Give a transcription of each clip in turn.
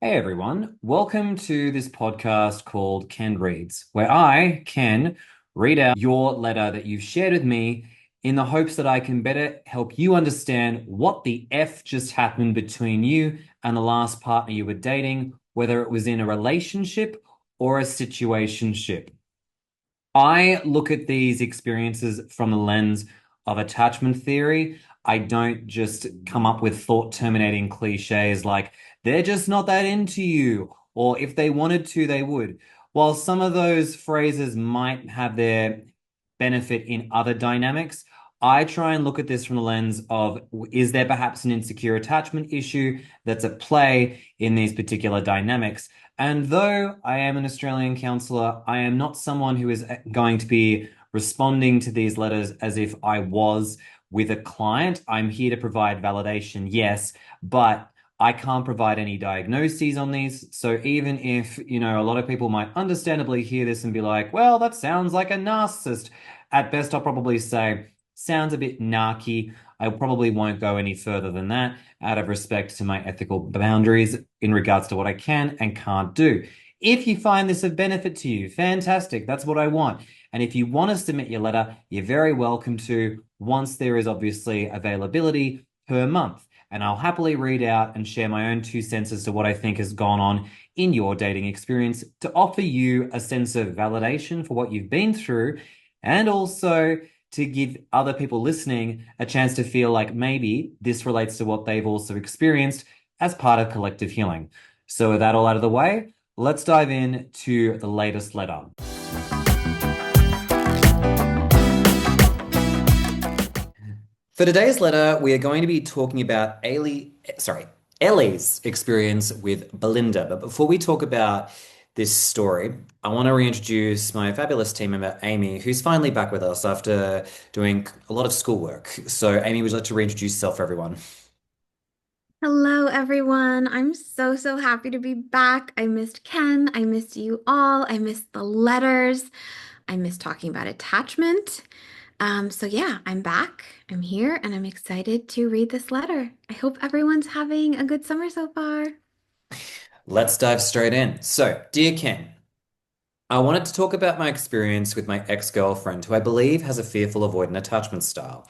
Hey everyone, welcome to this podcast called Ken Reads, where I can read out your letter that you've shared with me in the hopes that I can better help you understand what the F just happened between you and the last partner you were dating, whether it was in a relationship or a situationship. I look at these experiences from the lens of attachment theory. I don't just come up with thought terminating cliches like, they're just not that into you, or if they wanted to, they would. While some of those phrases might have their benefit in other dynamics, I try and look at this from the lens of, is there perhaps an insecure attachment issue that's at play in these particular dynamics? And though I am an Australian counsellor, I am not someone who is going to be responding to these letters as if I was with a client. I'm here to provide validation, yes, but I can't provide any diagnoses on these. So even if, a lot of people might understandably hear this and be like, well, that sounds like a narcissist. At best, I'll probably say, sounds a bit narky. I probably won't go any further than that out of respect to my ethical boundaries in regards to what I can and can't do. If you find this of benefit to you, fantastic. That's what I want. And if you want to submit your letter, you're very welcome to once there is obviously availability per month. And I'll happily read out and share my own 2 cents as to what I think has gone on in your dating experience to offer you a sense of validation for what you've been through and also to give other people listening a chance to feel like maybe this relates to what they've also experienced as part of collective healing. So, with that all out of the way, let's dive in to the latest letter. For today's letter, we are going to be talking about Ellie's experience with Belinda. But before we talk about this story, I want to reintroduce my fabulous team member, Amy, who's finally back with us after doing a lot of schoolwork. So, Amy, would you like to reintroduce yourself for everyone? Hello, everyone. I'm so happy to be back. I missed Ken. I missed you all. I missed the letters. I missed talking about attachment. So yeah, I'm back. I'm here and I'm excited to read this letter. I hope everyone's having a good summer so far. Let's dive straight in. So, dear Ken, I wanted to talk about my experience with my ex-girlfriend, who I believe has a fearful avoidant attachment style.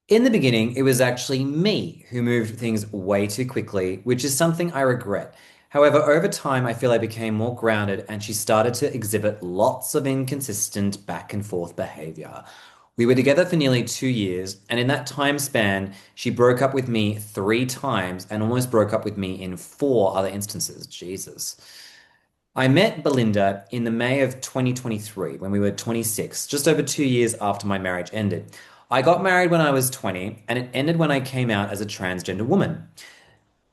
In the beginning, it was actually me who moved things way too quickly, which is something I regret. However, over time, I feel I became more grounded and she started to exhibit lots of inconsistent back and forth behavior. We were together for nearly 2 years, and in that time span, she broke up with me 3 times and almost broke up with me in 4 other instances. Jesus. I met Belinda in the May of 2023 when we were 26, just over 2 years after my marriage ended. I got married when I was 20, and it ended when I came out as a transgender woman.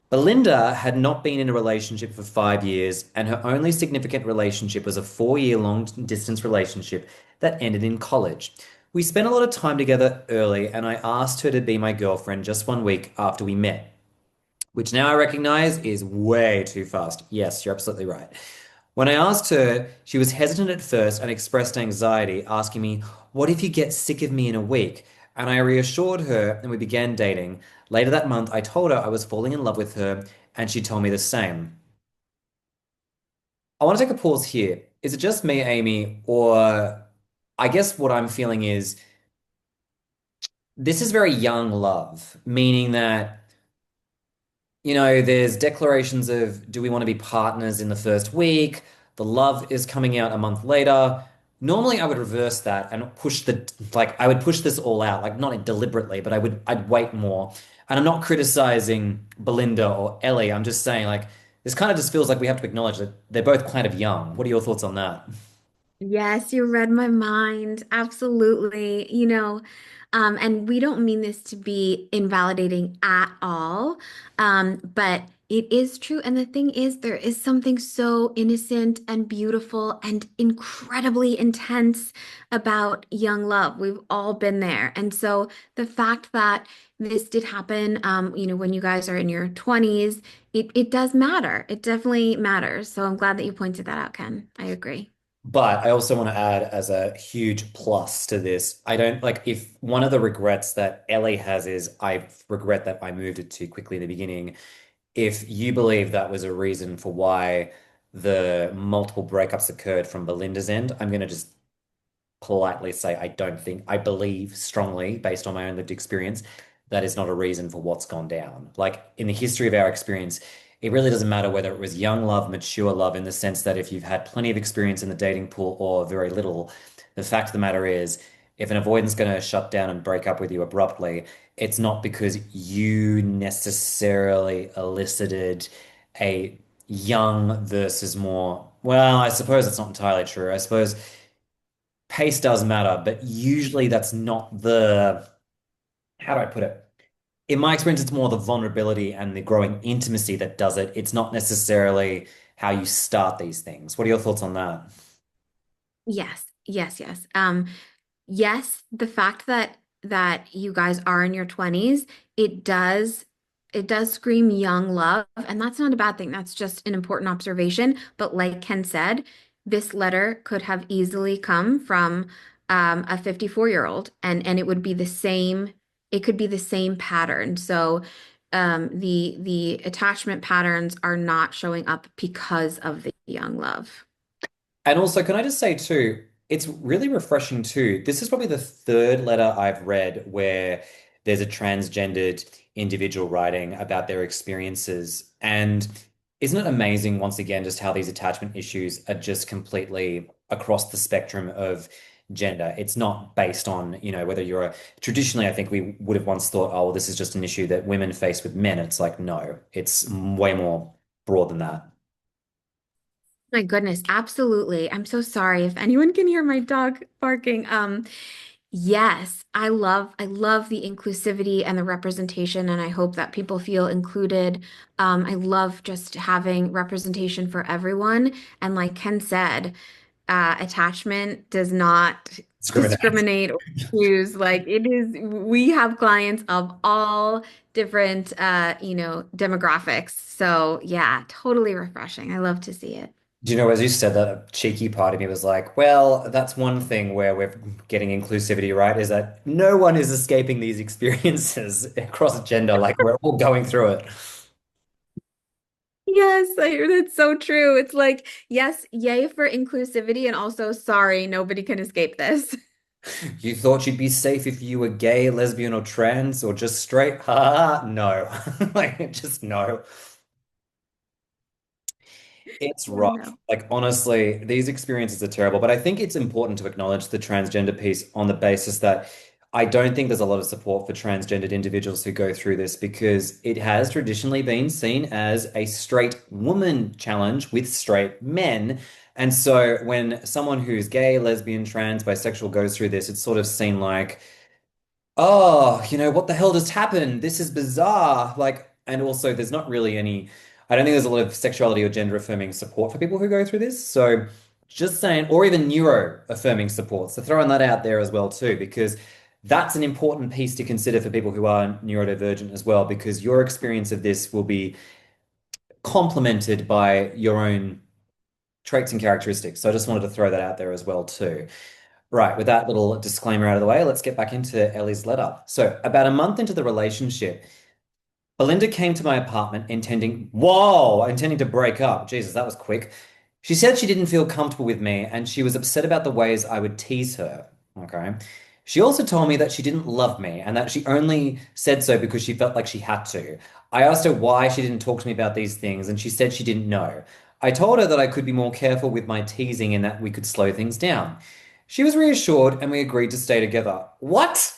Belinda had not been in a relationship for 5 years, and her only significant relationship was a 4 year long distance relationship that ended in college. We spent a lot of time together early, and I asked her to be my girlfriend just 1 week after we met, which now I recognize is way too fast. Yes, you're absolutely right. When I asked her, she was hesitant at first and expressed anxiety, asking me, what if you get sick of me in a week? And I reassured her and we began dating. Later that month, I told her I was falling in love with her and she told me the same. I want to take a pause here. Is it just me, Amy, or I guess what I'm feeling is this is very young love, meaning that there's declarations of do we want to be partners in the first week? The love is coming out a month later. Normally, I would reverse that and I would push this all out, like not deliberately, but I'd wait more. And I'm not criticizing Belinda or Ellie. I'm just saying, like, this kind of just feels like we have to acknowledge that they're both kind of young. What are your thoughts on that? Yes, you read my mind. Absolutely. And we don't mean this to be invalidating at all. But it is true. And the thing is, there is something so innocent and beautiful and incredibly intense about young love. We've all been there. And so the fact that this did happen, when you guys are in your 20s, it does matter. It definitely matters. So I'm glad that you pointed that out, Ken. I agree. But I also want to add as a huge plus to this, I don't like if one of the regrets that Ellie has is I regret that I moved it too quickly in the beginning. if you believe that was a reason for why the multiple breakups occurred from Belinda's end, I'm going to just politely say I don't think, I believe strongly, based on my own lived experience, that is not a reason for what's gone down. Like in the history of our experience, it really doesn't matter whether it was young love, mature love, in the sense that if you've had plenty of experience in the dating pool or very little, the fact of the matter is, if an avoidant's going to shut down and break up with you abruptly, it's not because you necessarily elicited a young versus more. Well, I suppose it's not entirely true. I suppose pace does matter, but usually that's not the, how do I put it? In my experience, it's more the vulnerability and the growing intimacy that does it. It's not necessarily how you start these things. What are your thoughts on that? Yes, yes, yes. Yes, the fact that you guys are in your 20s, it does it does scream young love, and that's not a bad thing. That's just an important observation. But like Ken said, this letter could have easily come from a 54-year-old, and it would be the same, it could be the same pattern. So the attachment patterns are not showing up because of the young love. And also, can I just say too, it's really refreshing too. This is probably the third letter I've read where there's a transgendered individual writing about their experiences. And isn't it amazing, once again, just how these attachment issues are just completely across the spectrum of gender? It's not based on, whether you're traditionally, I think we would have once thought, oh, well, this is just an issue that women face with men. It's like, no, it's way more broad than that. My goodness, absolutely. I'm so sorry if anyone can hear my dog barking. Yes, I love the inclusivity and the representation, and I hope that people feel included. I love just having representation for everyone. And like Ken said, attachment does not Discriminate. discriminate or choose. Like it is, we have clients of all different demographics. So yeah, totally refreshing. I love to see it. Do you know, as you said that, a cheeky part of me was like, well, that's one thing where we're getting inclusivity right, is that no one is escaping these experiences across gender. Like we're all going through it. Yes, that's so true. It's like, yes, yay for inclusivity, and also sorry, nobody can escape this. You thought you'd be safe if you were gay, lesbian, or trans, or just straight? Ha ha, no. Like, just no. It's I rough. know. Like, honestly, these experiences are terrible, but I think it's important to acknowledge the transgender piece on the basis that I don't think there's a lot of support for transgendered individuals who go through this because it has traditionally been seen as a straight woman challenge with straight men. And so when someone who's gay, lesbian, trans, bisexual goes through this, it's sort of seen like, oh, what the hell just happened? This is bizarre. Like, and also there's not really any, I don't think there's a lot of sexuality or gender affirming support for people who go through this. So just saying, or even neuro affirming support. So throwing that out there as well too, because that's an important piece to consider for people who are neurodivergent as well, because your experience of this will be complemented by your own traits and characteristics. So I just wanted to throw that out there as well too. Right, with that little disclaimer out of the way, let's get back into Ellie's letter. So, about a month into the relationship, Belinda came to my apartment intending to break up. Jesus, that was quick. She said she didn't feel comfortable with me and she was upset about the ways I would tease her. Okay. She also told me that she didn't love me and that she only said so because she felt like she had to. I asked her why she didn't talk to me about these things and she said she didn't know. I told her that I could be more careful with my teasing and that we could slow things down. She was reassured and we agreed to stay together. What?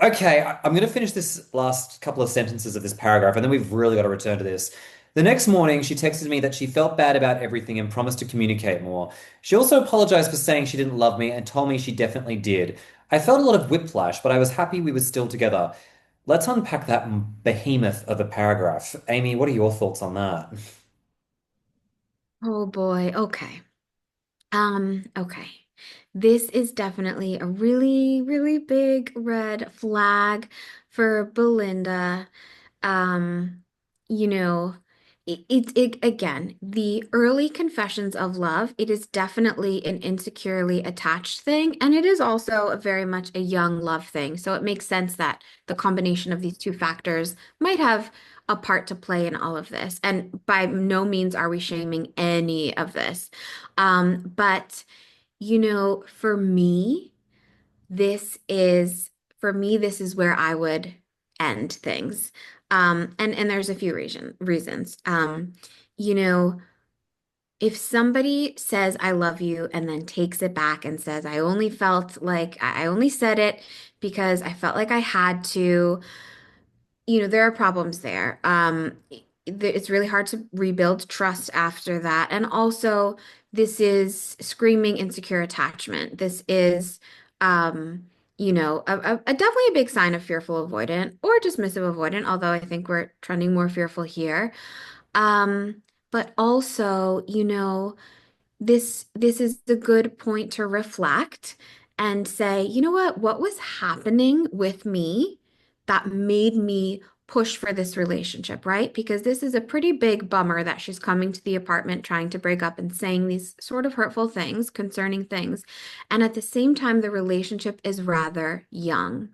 Okay, I'm going to finish this last couple of sentences of this paragraph, and then we've really got to return to this. The next morning, she texted me that she felt bad about everything and promised to communicate more. She also apologized for saying she didn't love me and told me she definitely did. I felt a lot of whiplash, but I was happy we were still together. Let's unpack that behemoth of a paragraph. Amy, what are your thoughts on that? Oh boy. Okay. Okay. This is definitely a really, really big red flag for Belinda. Um, you know, Again, the early confessions of love, it is definitely an insecurely attached thing, and it is also a very much a young love thing. So it makes sense that the combination of these two factors might have a part to play in all of this. And by no means are we shaming any of this. But for me, this is this is where I would end things. And there's a few reasons. You know, if somebody says I love you and then takes it back and says I only felt like I only said it because I felt like I had to, there are problems there. It's really hard to rebuild trust after that. And also, this is screaming insecure attachment. This is, definitely a big sign of fearful avoidant or dismissive avoidant, although I think we're trending more fearful here. But also, this is a good point to reflect and say, you know what was happening with me that made me push for this relationship, right? Because this is a pretty big bummer that she's coming to the apartment trying to break up and saying these sort of hurtful things, concerning things. And at the same time, the relationship is rather young.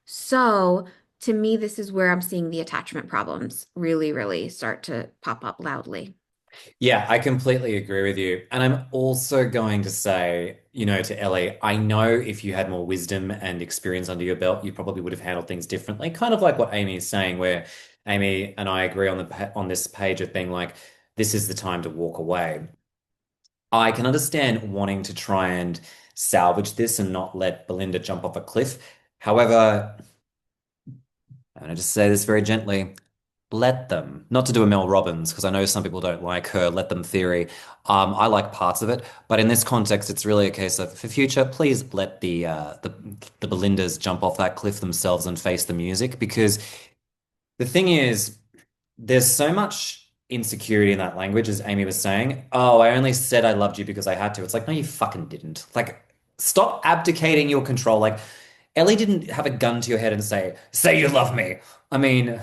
So to me, this is where I'm seeing the attachment problems really, really start to pop up loudly. Yeah, I completely agree with you. And I'm also going to say, to Ellie, I know if you had more wisdom and experience under your belt, you probably would have handled things differently. Kind of like what Amy is saying, where Amy and I agree on on this page of being like, this is the time to walk away. I can understand wanting to try and salvage this and not let Belinda jump off a cliff. However, I'm going to just say this very gently. Let them, not to do a Mel Robbins, because I know some people don't like her let them theory. I like parts of it, but in this context, it's really a case of for future, please let the Belindas jump off that cliff themselves and face the music, because the thing is, there's so much insecurity in that language, as Amy was saying. Oh, I only said I loved you because I had to. It's like, no, you fucking didn't. Like, stop abdicating your control. Like, Ellie didn't have a gun to your head and say you love me. I mean,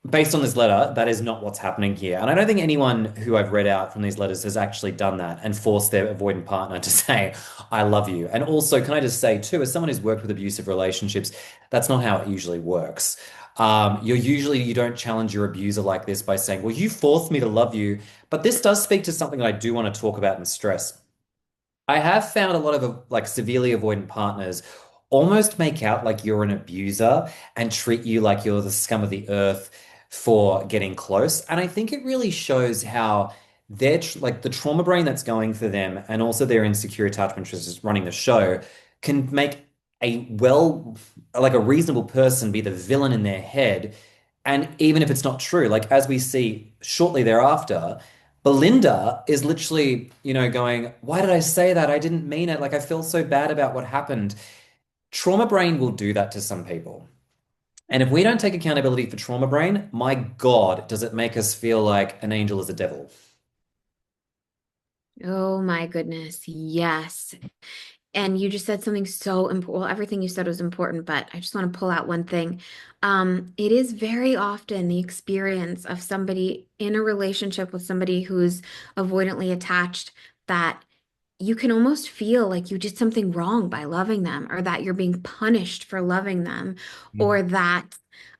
based on this letter, that is not what's happening here. And I don't think anyone who I've read out from these letters has actually done that and forced their avoidant partner to say, I love you. And also, can I just say, too, as someone who's worked with abusive relationships, that's not how it usually works. You don't challenge your abuser like this by saying, well, you forced me to love you. But this does speak to something that I do want to talk about and stress. I have found a lot of like severely avoidant partners almost make out like you're an abuser and treat you like you're the scum of the earth for getting close. And I think it really shows how like the trauma brain that's going for them and also their insecure attachment, which is running the show, can make like a reasonable person be the villain in their head. And even if it's not true, like as we see shortly thereafter, Belinda is literally, going, why did I say that? I didn't mean it. Like, I feel so bad about what happened. Trauma brain will do that to some people. And if we don't take accountability for trauma brain, my God, does it make us feel like an angel is a devil? Oh my goodness. Yes. And you just said something so important. Well, everything you said was important, but I just want to pull out one thing. It is very often the experience of somebody in a relationship with somebody who's avoidantly attached that you can almost feel like you did something wrong by loving them, or that you're being punished for loving them, or that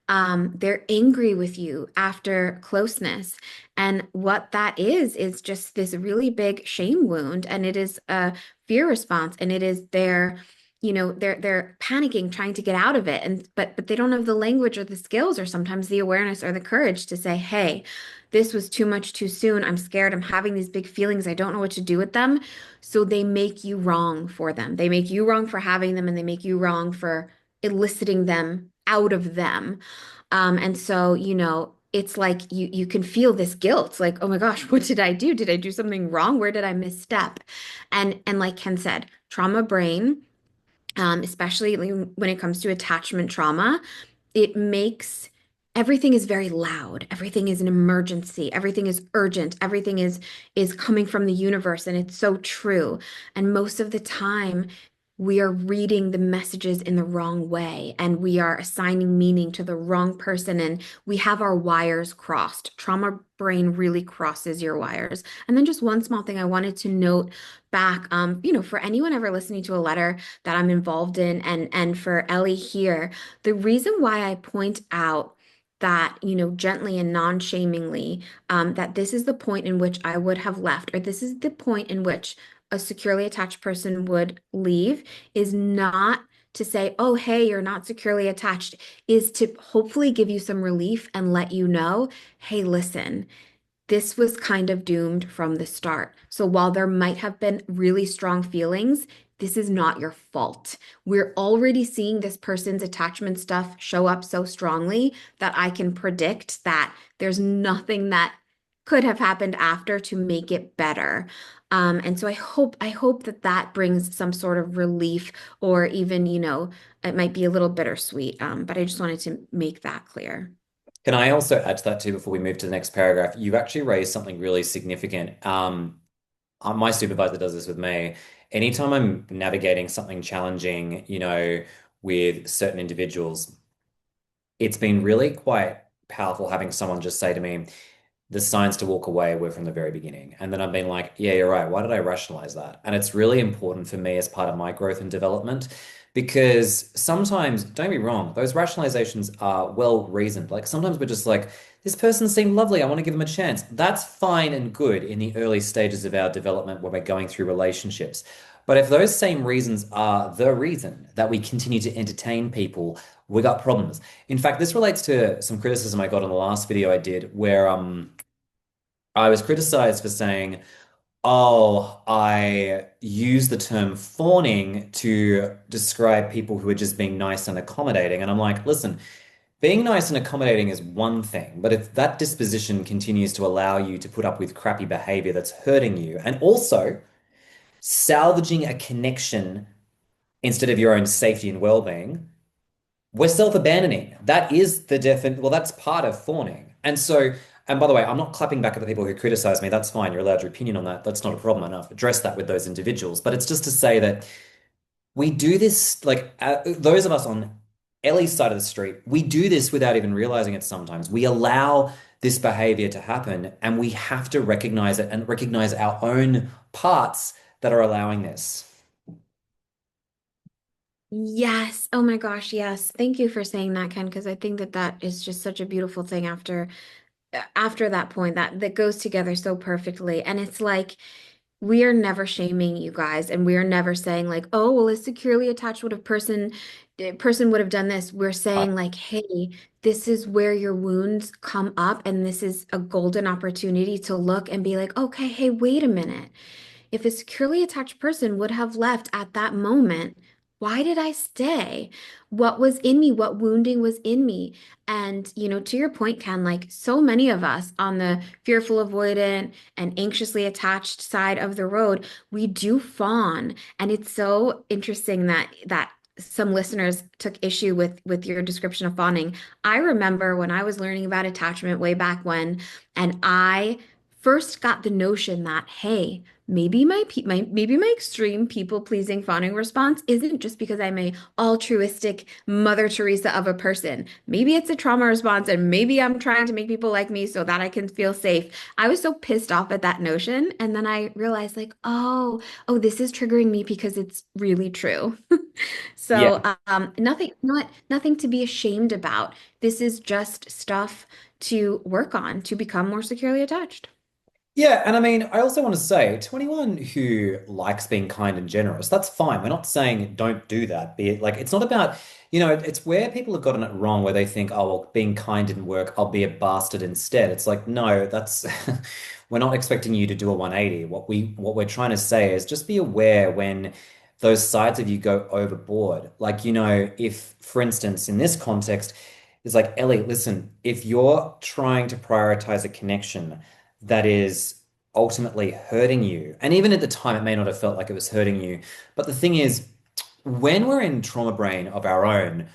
they're angry with you after closeness. And what that is just this really big shame wound. And it is a fear response. And it is they're panicking, trying to get out of it. And but they don't have the language or the skills or sometimes the awareness or the courage to say, hey, this was too much too soon. I'm scared. I'm having these big feelings. I don't know what to do with them. So they make you wrong for them. They make you wrong for having them, and they make you wrong for eliciting them out of them. And so, it's like you can feel this guilt, like, oh my gosh, what did I do? Did I do something wrong? Where did I misstep? And like Ken said, trauma brain, especially when it comes to attachment trauma, it makes everything is very loud. Everything is an emergency. Everything is urgent. Everything is coming from the universe, and it's so true. And most of the time, we are reading the messages in the wrong way and we are assigning meaning to the wrong person and we have our wires crossed. Trauma brain really crosses your wires. And then just one small thing I wanted to note back, for anyone ever listening to a letter that I'm involved in and for Ellie here, the reason why I point out that, gently and non-shamingly, that this is the point in which I would have left, or this is the point in which a securely attached person would leave, is not to say, oh, hey, you're not securely attached, is to hopefully give you some relief and let you know, hey, listen, this was kind of doomed from the start. So while there might have been really strong feelings, this is not your fault. We're already seeing this person's attachment stuff show up so strongly that I can predict that there's nothing that could have happened after to make it better. And so I hope that that brings some sort of relief, or even, it might be a little bittersweet. But I just wanted to make that clear. Can I also add to that too before we move to the next paragraph? You've actually raised something really significant. My supervisor does this with me. Anytime I'm navigating something challenging, with certain individuals, it's been really quite powerful having someone just say to me, the signs to walk away were from the very beginning. And then I've been like, yeah, you're right. Why did I rationalize that? And it's really important for me as part of my growth and development because sometimes, don't get me wrong, those rationalizations are well reasoned. Like sometimes we're just like, this person seemed lovely. I want to give them a chance. That's fine and good in the early stages of our development when we're going through relationships. But if those same reasons are the reason that we continue to entertain people, we got problems. In fact, this relates to some criticism I got on the last video I did where I was criticized for saying, oh, I use the term fawning to describe people who are just being nice and accommodating. And I'm like, listen, being nice and accommodating is one thing, but if that disposition continues to allow you to put up with crappy behavior that's hurting you, and also salvaging a connection instead of your own safety and well-being, we're self-abandoning. That is the defin well, that's part of fawning. And so, and by the way, I'm not clapping back at the people who criticize me. That's fine. You're allowed your opinion on that. That's not a problem. And I've addressed that with those individuals. But it's just to say that we do this, like those of us on Ellie's side of the street, we do this without even realizing it sometimes. We allow this behavior to happen, and we have to recognize it and recognize our own parts that are allowing this. Yes. Oh my gosh, yes. Thank you for saying that, Ken, because I think that that is just such a beautiful thing after that point that goes together so perfectly. And it's like we are never shaming you guys, and we are never saying like, oh, well, a securely attached would have person would have done this. We're Right. saying like, hey, this is where your wounds come up, and this is a golden opportunity to look and be like, okay, hey, wait a minute. If a securely attached person would have left at that moment, why did I stay? What was in me? What wounding was in me? And, to your point, Ken, like so many of us on the fearful avoidant and anxiously attached side of the road, we do fawn. And it's so interesting that some listeners took issue with your description of fawning. I remember when I was learning about attachment way back when, and I first got the notion that, hey, maybe my extreme people-pleasing fawning response isn't just because I'm a altruistic Mother Teresa of a person. Maybe it's a trauma response, and maybe I'm trying to make people like me so that I can feel safe. I was so pissed off at that notion, and then I realized like, oh, this is triggering me because it's really true. Yeah. So, nothing to be ashamed about. This is just stuff to work on to become more securely attached. Yeah, and I mean, I also want to say to anyone who likes being kind and generous, that's fine. We're not saying don't do that. Be it like it's not about, it's where people have gotten it wrong, where they think, oh, well, being kind didn't work, I'll be a bastard instead. It's like, no, that's we're not expecting you to do a 180. What we're trying to say is just be aware when those sides of you go overboard. Like, if, for instance, in this context, it's like, Ellie, listen, if you're trying to prioritize a connection that is ultimately hurting you. And even at the time, it may not have felt like it was hurting you. But the thing is, when we're in trauma brain of our own,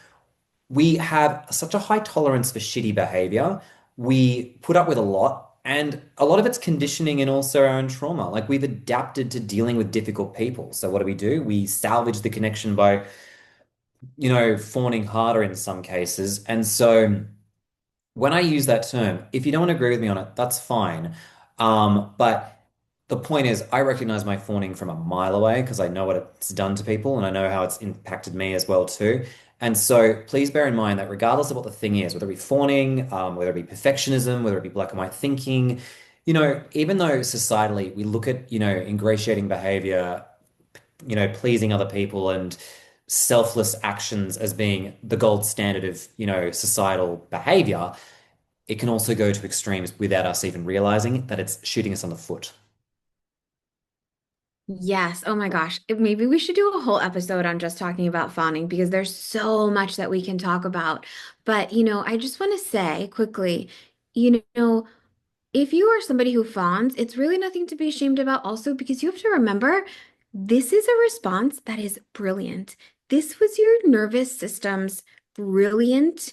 we have such a high tolerance for shitty behavior. We put up with a lot. And a lot of it's conditioning and also our own trauma. Like we've adapted to dealing with difficult people. So what do? We salvage the connection by, fawning harder in some cases. And so when I use that term, if you don't want to agree with me on it, that's fine. But the point is, I recognize my fawning from a mile away because I know what it's done to people and I know how it's impacted me as well too. And so please bear in mind that regardless of what the thing is, whether it be fawning, whether it be perfectionism, whether it be black and white thinking, even though societally we look at, ingratiating behavior, pleasing other people and selfless actions as being the gold standard of, societal behavior, it can also go to extremes without us even realizing that it's shooting us on the foot. Yes. Oh my gosh. Maybe we should do a whole episode on just talking about fawning because there's so much that we can talk about. But, I just want to say quickly, you know, if you are somebody who fawns, it's really nothing to be ashamed about also because you have to remember this is a response that is brilliant. This was your nervous system's brilliant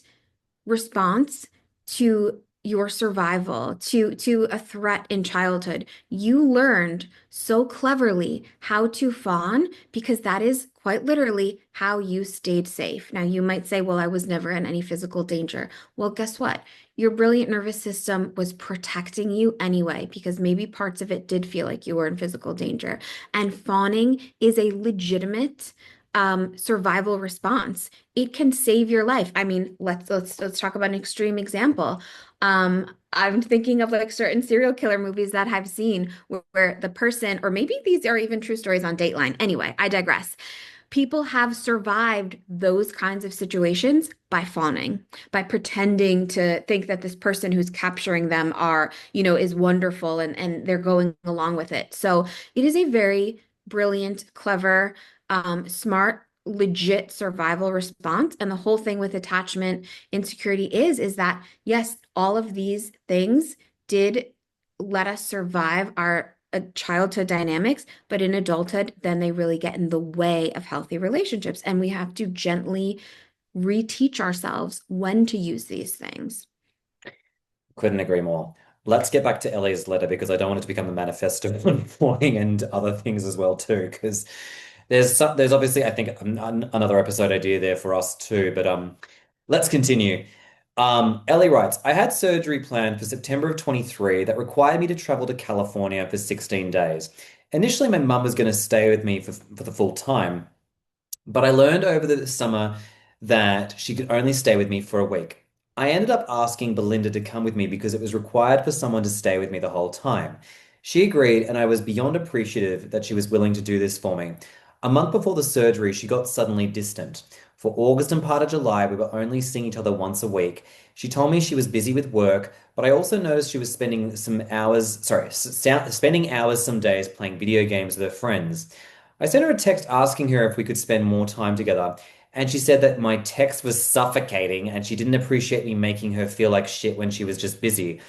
response to your survival, to a threat in childhood. You learned so cleverly how to fawn because that is quite literally how you stayed safe. Now, you might say, well, I was never in any physical danger. Well, guess what? Your brilliant nervous system was protecting you anyway, because maybe parts of it did feel like you were in physical danger. And fawning is a legitimate survival response. It can save your life. I mean, let's talk about an extreme example. I'm thinking of like certain serial killer movies that I've seen where the person, or maybe these are even true stories on Dateline. Anyway, I digress. People have survived those kinds of situations by fawning, by pretending to think that this person who's capturing them is wonderful and they're going along with it. So it is a very brilliant, clever, smart, legit survival response. And the whole thing with attachment insecurity is that yes, all of these things did let us survive our childhood dynamics, but in adulthood, then they really get in the way of healthy relationships. And we have to gently reteach ourselves when to use these things. Couldn't agree more. Let's get back to Ellie's letter because I don't want it to become a manifesto on fawning and other things as well too. Because there's obviously I think another episode idea there for us too. But let's continue. Ellie writes, I had surgery planned for September of 23 that required me to travel to California for 16 days. Initially, my mum was going to stay with me for the full time, but I learned over the summer that she could only stay with me for a week. I ended up asking Belinda to come with me because it was required for someone to stay with me the whole time. She agreed, and I was beyond appreciative that she was willing to do this for me. A month before the surgery, she got suddenly distant. For August and part of July, we were only seeing each other once a week. She told me she was busy with work, but I also noticed she was spending hours some days playing video games with her friends. I sent her a text asking her if we could spend more time together, and she said that my text was suffocating and she didn't appreciate me making her feel like shit when she was just busy.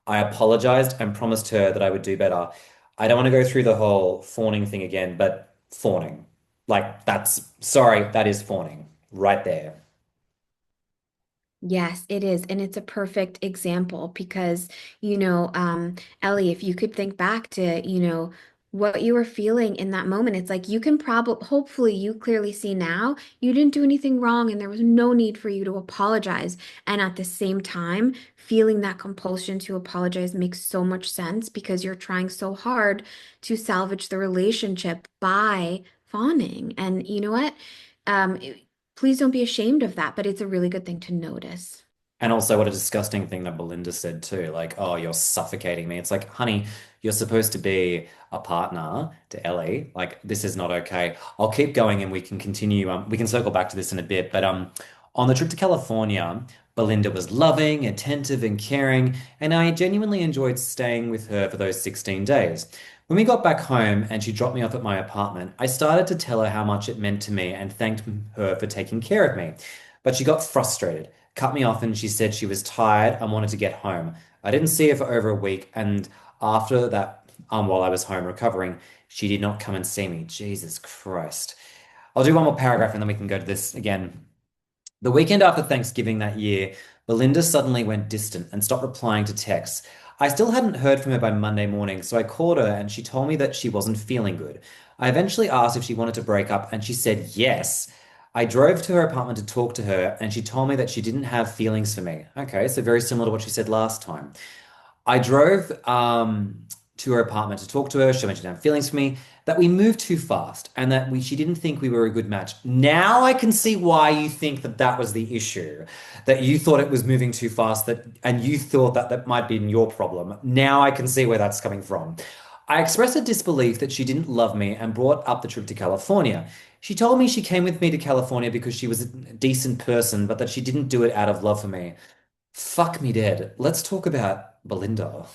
I apologized and promised her that I would do better. I don't want to go through the whole fawning thing again, but fawning. Sorry, that is fawning right there. Yes, it is. And it's a perfect example because, Ellie, if you could think back to, what you were feeling in that moment, it's like you can probably, hopefully, you clearly see now you didn't do anything wrong and there was no need for you to apologize. And at the same time, feeling that compulsion to apologize makes so much sense because you're trying so hard to salvage the relationship by fawning. And you know what? Um, Please don't be ashamed of that, but it's a really good thing to notice. And also, what a disgusting thing that Belinda said too. Like, oh, you're suffocating me. It's like, honey, you're supposed to be a partner to Ellie. Like, this is not okay. I'll keep going and we can continue. We can circle back to this in a bit. But on the trip to California, Belinda was loving, attentive, and caring, and I genuinely enjoyed staying with her for those 16 days. When we got back home and she dropped me off at my apartment, I started to tell her how much it meant to me and thanked her for taking care of me. But she got frustrated, cut me off, and she said she was tired and wanted to get home. I didn't see her for over a week, and after that, while I was home recovering, she did not come and see me. Jesus Christ. I'll do one more paragraph and then we can go to this again. The weekend after Thanksgiving that year, Belinda suddenly went distant and stopped replying to texts. I still hadn't heard from her by Monday morning, so I called her and she told me that she wasn't feeling good. I eventually asked if she wanted to break up, and she said yes. I drove to her apartment to talk to her, and she told me that she didn't have feelings for me. Okay, so very similar to what she said last time. I drove to her apartment to talk to her. She mentioned her feelings for me, that we moved too fast, and that she didn't think we were a good match. Now I can see why you think that that was the issue, that you thought it was moving too fast, and you thought that that might be your problem. Now I can see where that's coming from. I expressed a disbelief that she didn't love me and brought up the trip to California. She told me she came with me to California because she was a decent person, but that she didn't do it out of love for me. Fuck me dead. Let's talk about Belinda.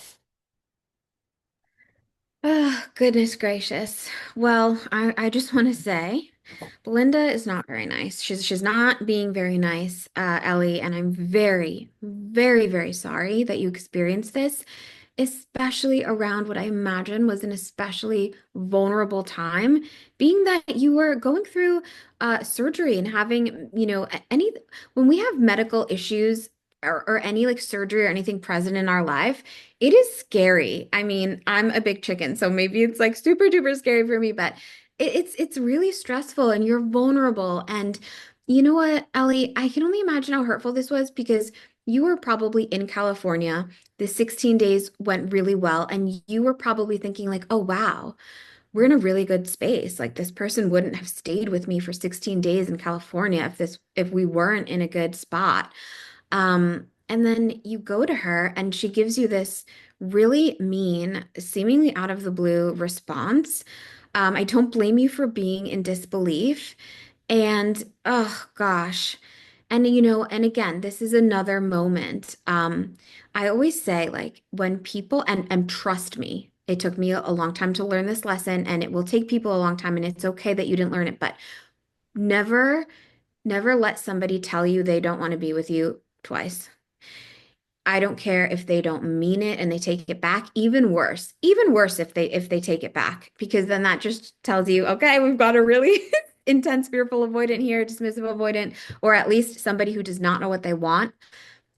Oh, goodness gracious. Well, I just want to say Belinda is not very nice. She's not being very nice, Ellie, and I'm very, very, very sorry that you experienced this, especially around what I imagine was an especially vulnerable time, being that you were going through surgery and having, any when we have medical issues or any like surgery or anything present in our life, it is scary. I mean, I'm a big chicken, so maybe it's like super duper scary for me, but it's really stressful and you're vulnerable. And you know what, Ellie, I can only imagine how hurtful this was because you were probably in California. The 16 days went really well, and you were probably thinking like, "Oh wow, we're in a really good space. Like this person wouldn't have stayed with me for 16 days in California if we weren't in a good spot." And then you go to her and she gives you this really mean, seemingly out of the blue response. I don't blame you for being in disbelief. And oh gosh. And and again, this is another moment. I always say like when people and trust me, it took me a long time to learn this lesson and it will take people a long time and it's okay that you didn't learn it, but never, never let somebody tell you they don't want to be with you twice. I don't care if they don't mean it and they take it back. Even worse if they take it back, because then that just tells you, okay, we've got a really intense, fearful avoidant here, dismissive avoidant, or at least somebody who does not know what they want,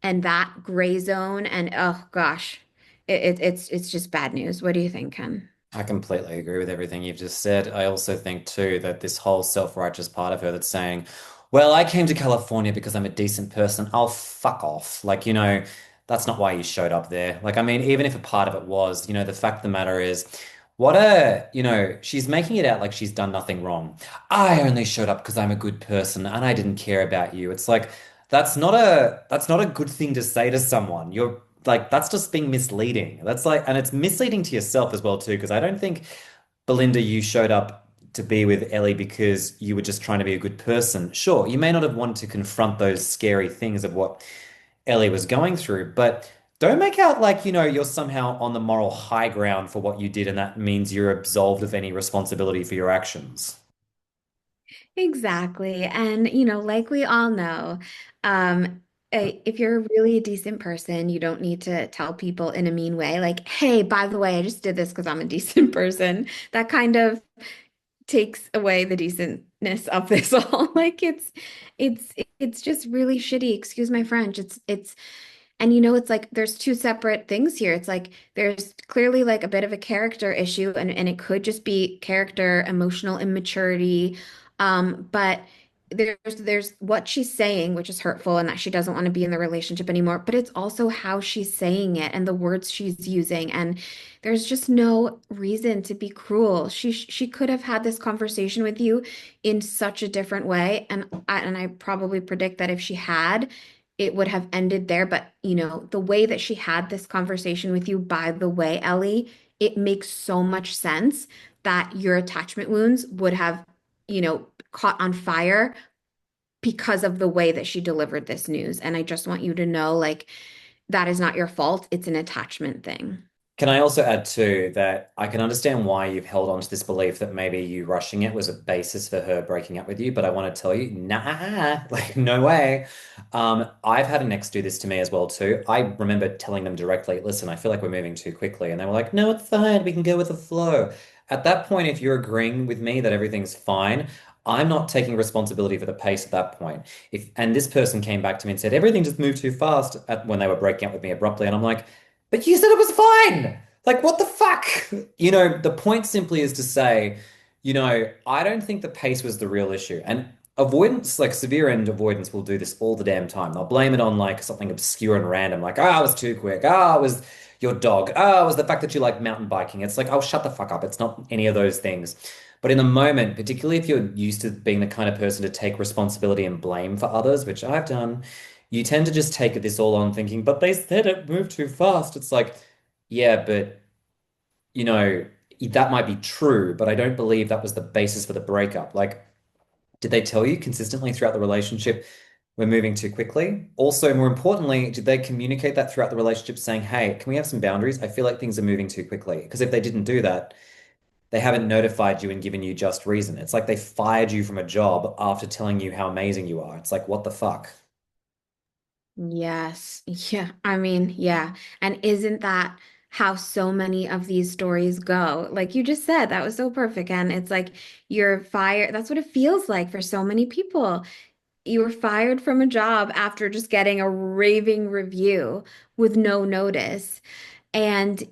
and that gray zone. And oh gosh, it's just bad news. What do you think, Ken? I completely agree with everything you've just said. I also think too that this whole self-righteous part of her that's saying, well, I came to California because I'm a decent person. I'll fuck off. Like, that's not why you showed up there. Like, I mean, even if a part of it was, the fact of the matter is, she's making it out like she's done nothing wrong. I only showed up because I'm a good person and I didn't care about you. It's like, that's not a good thing to say to someone. You're like that's just being misleading. That's like, and it's misleading to yourself as well too, because I don't think Belinda, you showed up to be with Ellie because you were just trying to be a good person. Sure, you may not have wanted to confront those scary things of what Ellie was going through, but don't make out like, you're somehow on the moral high ground for what you did, and that means you're absolved of any responsibility for your actions. Exactly. And, like we all know, if you're really a decent person, you don't need to tell people in a mean way, like, hey, by the way, I just did this because I'm a decent person. That kind of takes away the decentness of this all. Like it's it's just really shitty. Excuse my French. It's and it's like there's two separate things here. It's like there's clearly like a bit of a character issue and it could just be character, emotional immaturity. But there's what she's saying, which is hurtful, and that she doesn't want to be in the relationship anymore, but it's also how she's saying it and the words she's using. And there's just no reason to be cruel. She could have had this conversation with you in such a different way. And I probably predict that if she had, it would have ended there. But, the way that she had this conversation with you, by the way, Ellie, it makes so much sense that your attachment wounds would have, caught on fire because of the way that she delivered this news. And I just want you to know, like, that is not your fault. It's an attachment thing. Can I also add too that I can understand why you've held on to this belief that maybe you rushing it was a basis for her breaking up with you, but I want to tell you, nah, like no way. I've had an ex do this to me as well too. I remember telling them directly, listen, I feel like we're moving too quickly, and they were like, no, it's fine, we can go with the flow. At that point, if you're agreeing with me that everything's fine, I'm not taking responsibility for the pace at that point. If and this person came back to me and said everything just moved too fast when they were breaking up with me abruptly, and I'm like, but you said it was fine. Like, what the fuck? The point simply is to say, I don't think the pace was the real issue. And avoidance, like severe end avoidance, will do this all the damn time. They'll blame it on like something obscure and random, like, I was too quick. It was your dog. It was the fact that you like mountain biking. It's like, oh, shut the fuck up. It's not any of those things. But in the moment, particularly if you're used to being the kind of person to take responsibility and blame for others, which I've done, you tend to just take this all on thinking, but they said it moved too fast. It's like, yeah, but you know, that might be true, but I don't believe that was the basis for the breakup. Like, did they tell you consistently throughout the relationship we're moving too quickly? Also, more importantly, did they communicate that throughout the relationship saying, hey, can we have some boundaries? I feel like things are moving too quickly. Because if they didn't do that, they haven't notified you and given you just reason. It's like they fired you from a job after telling you how amazing you are. It's like, what the fuck? Yes. Yeah. I mean, yeah. And isn't that how so many of these stories go? Like you just said, that was so perfect. And it's like you're fired. That's what it feels like for so many people. You were fired from a job after just getting a raving review with no notice. And,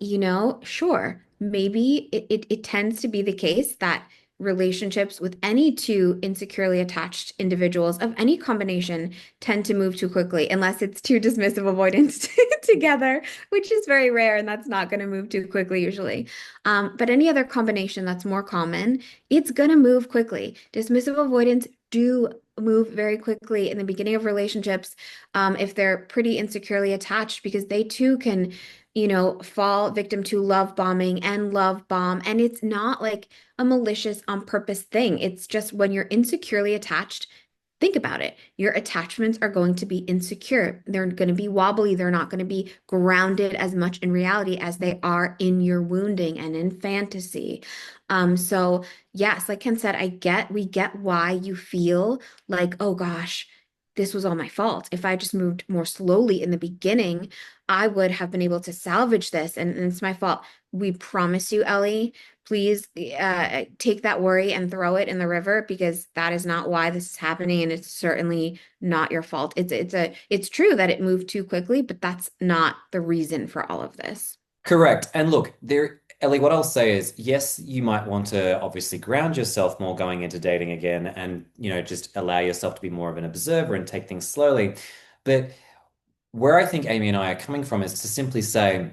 sure, maybe it tends to be the case that relationships with any two insecurely attached individuals of any combination tend to move too quickly, unless it's two dismissive avoidants together, which is very rare, and that's not going to move too quickly usually. But any other combination that's more common, it's going to move quickly. Dismissive avoidance do move very quickly in the beginning of relationships, if they're pretty insecurely attached, because they too can fall victim to love bombing and love bomb. And it's not like a malicious on purpose thing. It's just when you're insecurely attached, think about it. Your attachments are going to be insecure. They're going to be wobbly. They're not going to be grounded as much in reality as they are in your wounding and in fantasy. So yes, like Ken said, we get why you feel like, oh gosh, this was all my fault. If I just moved more slowly in the beginning, I would have been able to salvage this, and it's my fault. We promise you, Ellie, please take that worry and throw it in the river because that is not why this is happening, and it's certainly not your fault. It's true that it moved too quickly, but that's not the reason for all of this. Correct. And look, Ellie, what I'll say is, yes, you might want to obviously ground yourself more going into dating again and, just allow yourself to be more of an observer and take things slowly. But where I think Amy and I are coming from is to simply say,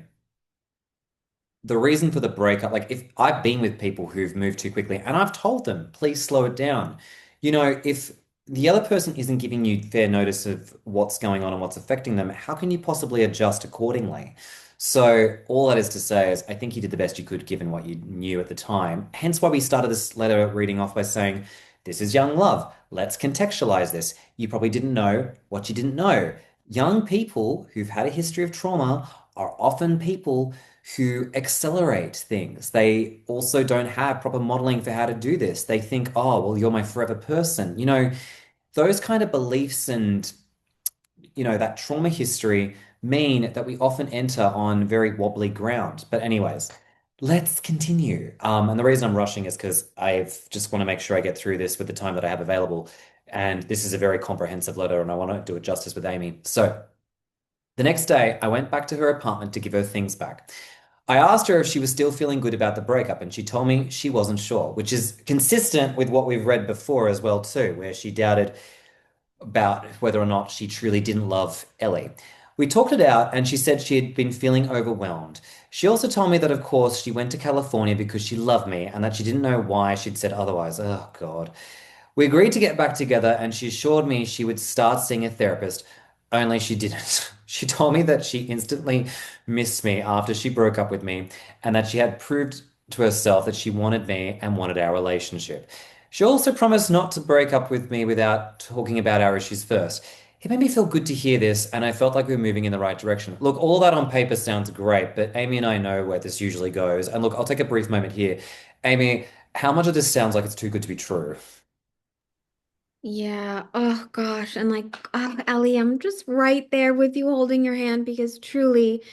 the reason for the breakup, like if I've been with people who've moved too quickly and I've told them, please slow it down. If the other person isn't giving you fair notice of what's going on and what's affecting them, how can you possibly adjust accordingly? So all that is to say is I think you did the best you could given what you knew at the time. Hence why we started this letter reading off by saying, this is young love. Let's contextualize this. You probably didn't know what you didn't know. Young people who've had a history of trauma are often people who accelerate things. They also don't have proper modeling for how to do this. They think, oh, well, you're my forever person. Those kind of beliefs and, that trauma history mean that we often enter on very wobbly ground. But anyways, let's continue. And the reason I'm rushing is because I just want to make sure I get through this with the time that I have available. And this is a very comprehensive letter, and I want to do it justice with Amy. So the next day, I went back to her apartment to give her things back. I asked her if she was still feeling good about the breakup, and she told me she wasn't sure, which is consistent with what we've read before as well, too, where she doubted about whether or not she truly didn't love Ellie. We talked it out, and she said she had been feeling overwhelmed. She also told me that, of course, she went to California because she loved me and that she didn't know why she'd said otherwise. Oh, God. We agreed to get back together, and she assured me she would start seeing a therapist, only she didn't. She told me that she instantly missed me after she broke up with me, and that she had proved to herself that she wanted me and wanted our relationship. She also promised not to break up with me without talking about our issues first. It made me feel good to hear this, and I felt like we were moving in the right direction. Look, all that on paper sounds great, but Amy and I know where this usually goes. And look, I'll take a brief moment here. Amy, how much of this sounds like it's too good to be true? Yeah. Oh gosh. And like, oh, Ellie, I'm just right there with you holding your hand because truly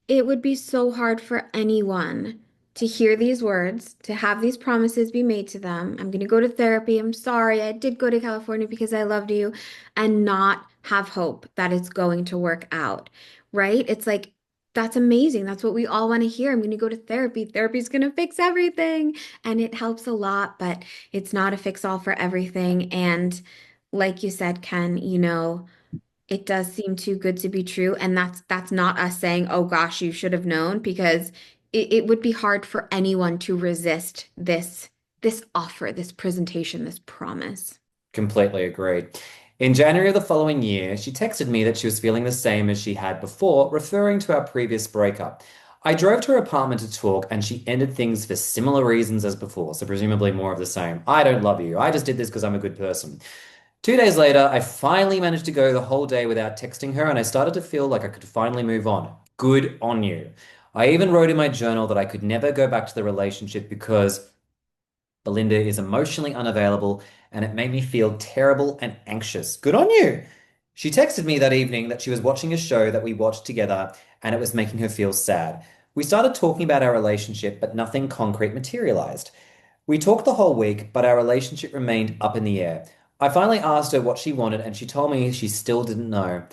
it would be so hard for anyone to hear these words, to have these promises be made to them. I'm going to go to therapy. I'm sorry. I did go to California because I loved you, and not have hope that it's going to work out, right? It's like, that's amazing. That's what we all want to hear. I'm going to go to therapy. Therapy's going to fix everything. And it helps a lot, but it's not a fix all for everything. And like you said, Ken, it does seem too good to be true. And that's not us saying, oh gosh, you should have known, because it would be hard for anyone to resist this offer, this presentation, this promise. Completely agreed. In January of the following year, she texted me that she was feeling the same as she had before, referring to our previous breakup. I drove to her apartment to talk, and she ended things for similar reasons as before, so presumably more of the same. I don't love you. I just did this because I'm a good person. 2 days later, I finally managed to go the whole day without texting her, and I started to feel like I could finally move on. Good on you. I even wrote in my journal that I could never go back to the relationship because Belinda is emotionally unavailable, and it made me feel terrible and anxious. Good on you. She texted me that evening that she was watching a show that we watched together and it was making her feel sad. We started talking about our relationship, but nothing concrete materialized. We talked the whole week, but our relationship remained up in the air. I finally asked her what she wanted, and she told me she still didn't know.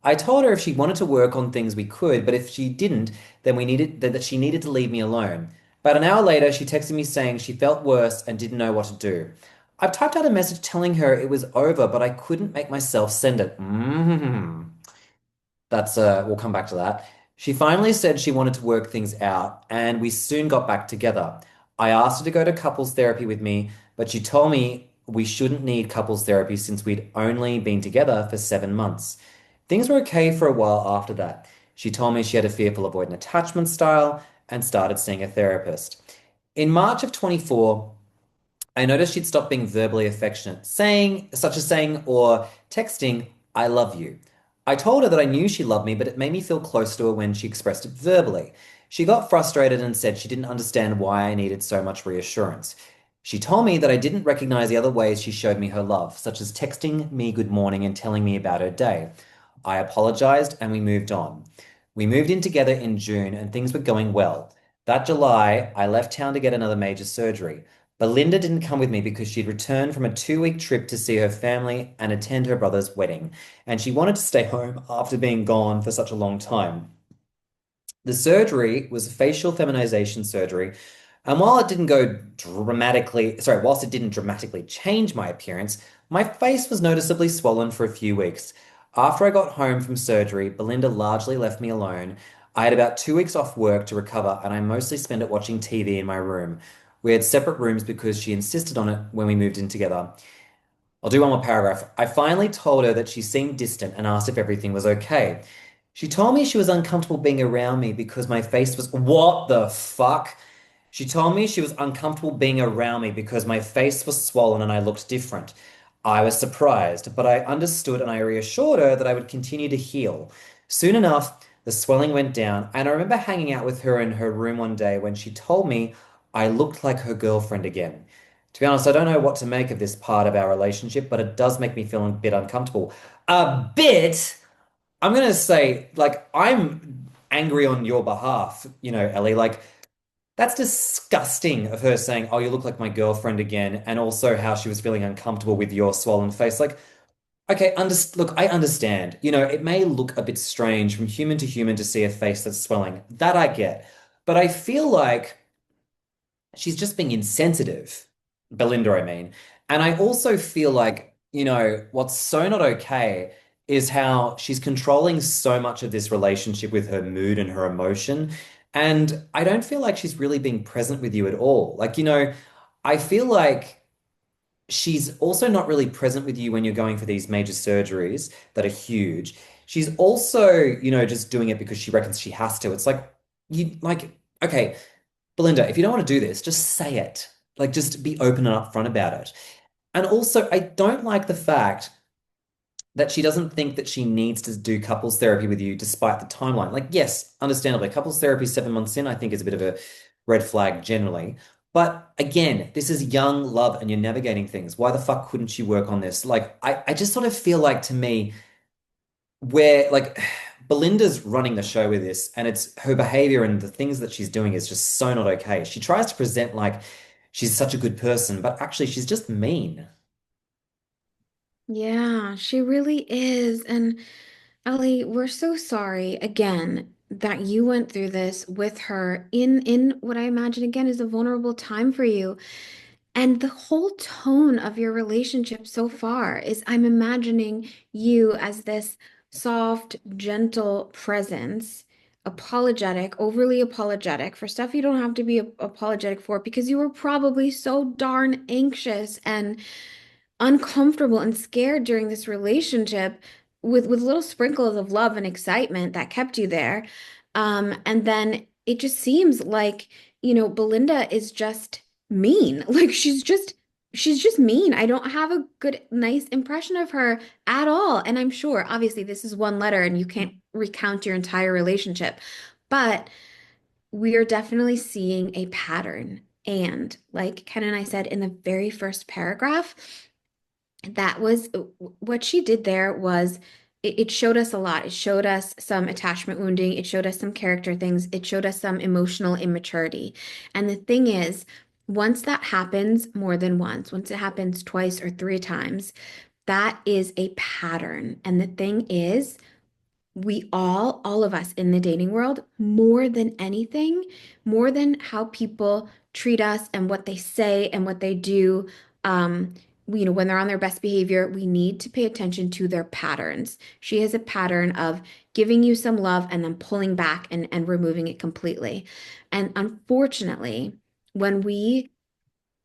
I told her if she wanted to work on things we could, but if she didn't, then we needed that she needed to leave me alone. About an hour later, she texted me saying she felt worse and didn't know what to do. I've typed out a message telling her it was over, but I couldn't make myself send it. We'll come back to that. She finally said she wanted to work things out, and we soon got back together. I asked her to go to couples therapy with me, but she told me we shouldn't need couples therapy since we'd only been together for 7 months. Things were okay for a while after that. She told me she had a fearful avoidant attachment style and started seeing a therapist. In March of 24, I noticed she'd stopped being verbally affectionate, such as saying or texting, I love you. I told her that I knew she loved me, but it made me feel close to her when she expressed it verbally. She got frustrated and said she didn't understand why I needed so much reassurance. She told me that I didn't recognize the other ways she showed me her love, such as texting me good morning and telling me about her day. I apologized and we moved on. We moved in together in June and things were going well. That July, I left town to get another major surgery. Belinda didn't come with me because she'd returned from a 2 week trip to see her family and attend her brother's wedding, and she wanted to stay home after being gone for such a long time. The surgery was facial feminization surgery, and whilst it didn't dramatically change my appearance, my face was noticeably swollen for a few weeks. After I got home from surgery, Belinda largely left me alone. I had about 2 weeks off work to recover, and I mostly spent it watching TV in my room. We had separate rooms because she insisted on it when we moved in together. I'll do one more paragraph. I finally told her that she seemed distant and asked if everything was okay. She told me she was uncomfortable being around me because my face was. What the fuck? She told me she was uncomfortable being around me because my face was swollen and I looked different. I was surprised, but I understood and I reassured her that I would continue to heal. Soon enough, the swelling went down, and I remember hanging out with her in her room one day when she told me I looked like her girlfriend again. To be honest, I don't know what to make of this part of our relationship, but it does make me feel a bit uncomfortable. A bit? I'm gonna say, like, I'm angry on your behalf, Ellie. Like, that's disgusting of her saying, "Oh, you look like my girlfriend again," and also how she was feeling uncomfortable with your swollen face. Like, okay, look, I understand. It may look a bit strange from human to human to see a face that's swelling. That I get. But I feel like she's just being insensitive. Belinda, I mean. And I also feel like, what's so not okay is how she's controlling so much of this relationship with her mood and her emotion. And I don't feel like she's really being present with you at all. Like, I feel like she's also not really present with you when you're going for these major surgeries that are huge. She's also, just doing it because she reckons she has to. It's like, okay, Belinda, if you don't want to do this, just say it. Like, just be open and upfront about it. And also, I don't like the fact that she doesn't think that she needs to do couples therapy with you despite the timeline. Like, yes, understandably, couples therapy 7 months in, I think is a bit of a red flag generally. But again, this is young love and you're navigating things. Why the fuck couldn't you work on this? Like, I just sort of feel like to me, where like Belinda's running the show with this, and it's her behavior and the things that she's doing is just so not okay. She tries to present like she's such a good person, but actually she's just mean. Yeah, she really is. And Ellie, we're so sorry again that you went through this with her in what I imagine again is a vulnerable time for you. And the whole tone of your relationship so far is I'm imagining you as this soft, gentle presence, apologetic, overly apologetic for stuff you don't have to be apologetic for because you were probably so darn anxious and uncomfortable and scared during this relationship with little sprinkles of love and excitement that kept you there. And then it just seems like, Belinda is just mean. Like she's just mean. I don't have a good, nice impression of her at all. And I'm sure, obviously, this is one letter and you can't recount your entire relationship, but we are definitely seeing a pattern. And like Ken and I said in the very first paragraph, that was what she did there was it showed us a lot. It showed us some attachment wounding. It showed us some character things. It showed us some emotional immaturity. And the thing is, once that happens more than once, once it happens twice or three times, that is a pattern. And the thing is, we all of us in the dating world, more than anything, more than how people treat us and what they say and what they do, when they're on their best behavior, we need to pay attention to their patterns. She has a pattern of giving you some love and then pulling back and removing it completely. And unfortunately, when we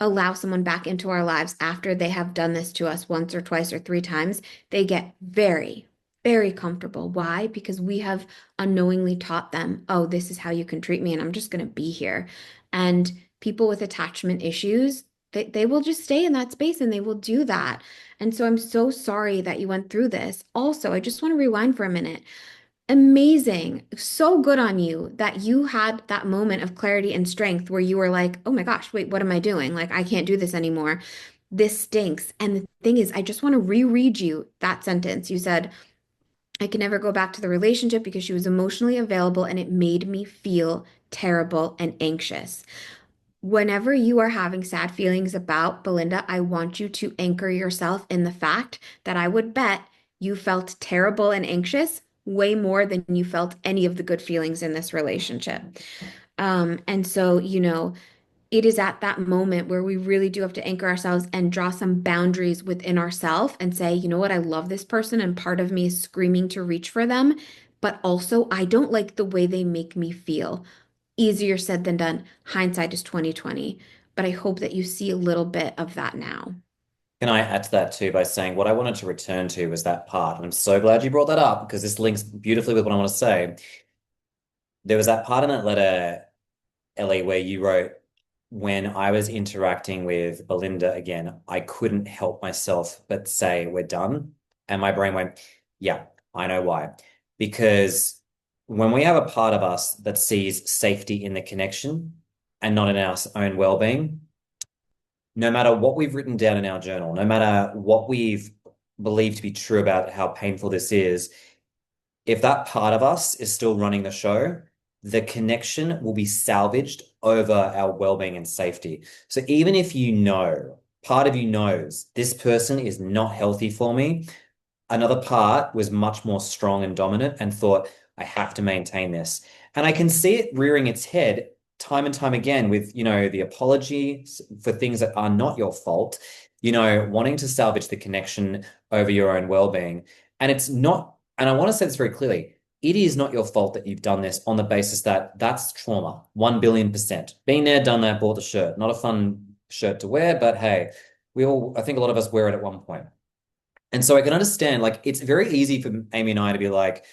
allow someone back into our lives after they have done this to us once or twice or three times, they get very, very comfortable. Why? Because we have unknowingly taught them, oh, this is how you can treat me, and I'm just going to be here. And people with attachment issues, they will just stay in that space and they will do that. And so I'm so sorry that you went through this. Also, I just want to rewind for a minute. Amazing. So good on you that you had that moment of clarity and strength where you were like, oh my gosh, wait, what am I doing? Like, I can't do this anymore. This stinks. And the thing is, I just want to reread you that sentence. You said, I can never go back to the relationship because she was emotionally available and it made me feel terrible and anxious. Whenever you are having sad feelings about Belinda, I want you to anchor yourself in the fact that I would bet you felt terrible and anxious way more than you felt any of the good feelings in this relationship. And so, it is at that moment where we really do have to anchor ourselves and draw some boundaries within ourselves and say, you know what, I love this person and part of me is screaming to reach for them, but also I don't like the way they make me feel. Easier said than done. Hindsight is 2020, but I hope that you see a little bit of that now. Can I add to that too by saying what I wanted to return to was that part, and I'm so glad you brought that up because this links beautifully with what I want to say. There was that part in that letter, Ellie, where you wrote, when I was interacting with Belinda again, I couldn't help myself but say, we're done. And my brain went, yeah, I know why. Because when we have a part of us that sees safety in the connection and not in our own well-being, no matter what we've written down in our journal, no matter what we've believed to be true about how painful this is, if that part of us is still running the show, the connection will be salvaged over our well-being and safety. So even if you know, part of you knows this person is not healthy for me, another part was much more strong and dominant and thought, I have to maintain this. And I can see it rearing its head time and time again with, the apology for things that are not your fault, wanting to salvage the connection over your own well-being. And it's not, and I want to say this very clearly, it is not your fault that you've done this on the basis that that's trauma, 1 billion percent. Been there, done that, bought the shirt. Not a fun shirt to wear, but hey, I think a lot of us wear it at one point. And so I can understand, like, it's very easy for Amy and I to be like,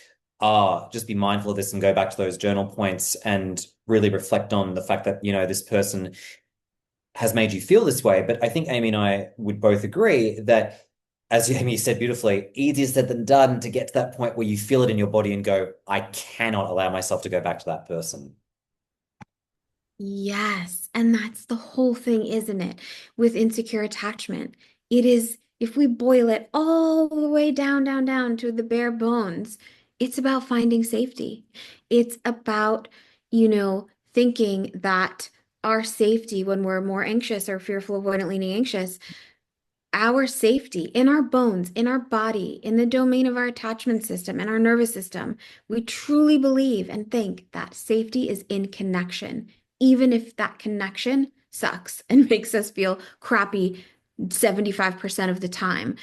just be mindful of this and go back to those journal points and really reflect on the fact that, this person has made you feel this way. But I think Amy and I would both agree that, as Amy said beautifully, easier said than done to get to that point where you feel it in your body and go, I cannot allow myself to go back to that person. Yes, and that's the whole thing, isn't it? With insecure attachment. It is, if we boil it all the way down, down, down to the bare bones, It's about finding safety. It's about, thinking that our safety when we're more anxious or fearful, avoidant, leaning anxious, our safety in our bones, in our body, in the domain of our attachment system and our nervous system, we truly believe and think that safety is in connection, even if that connection sucks and makes us feel crappy 75% of the time,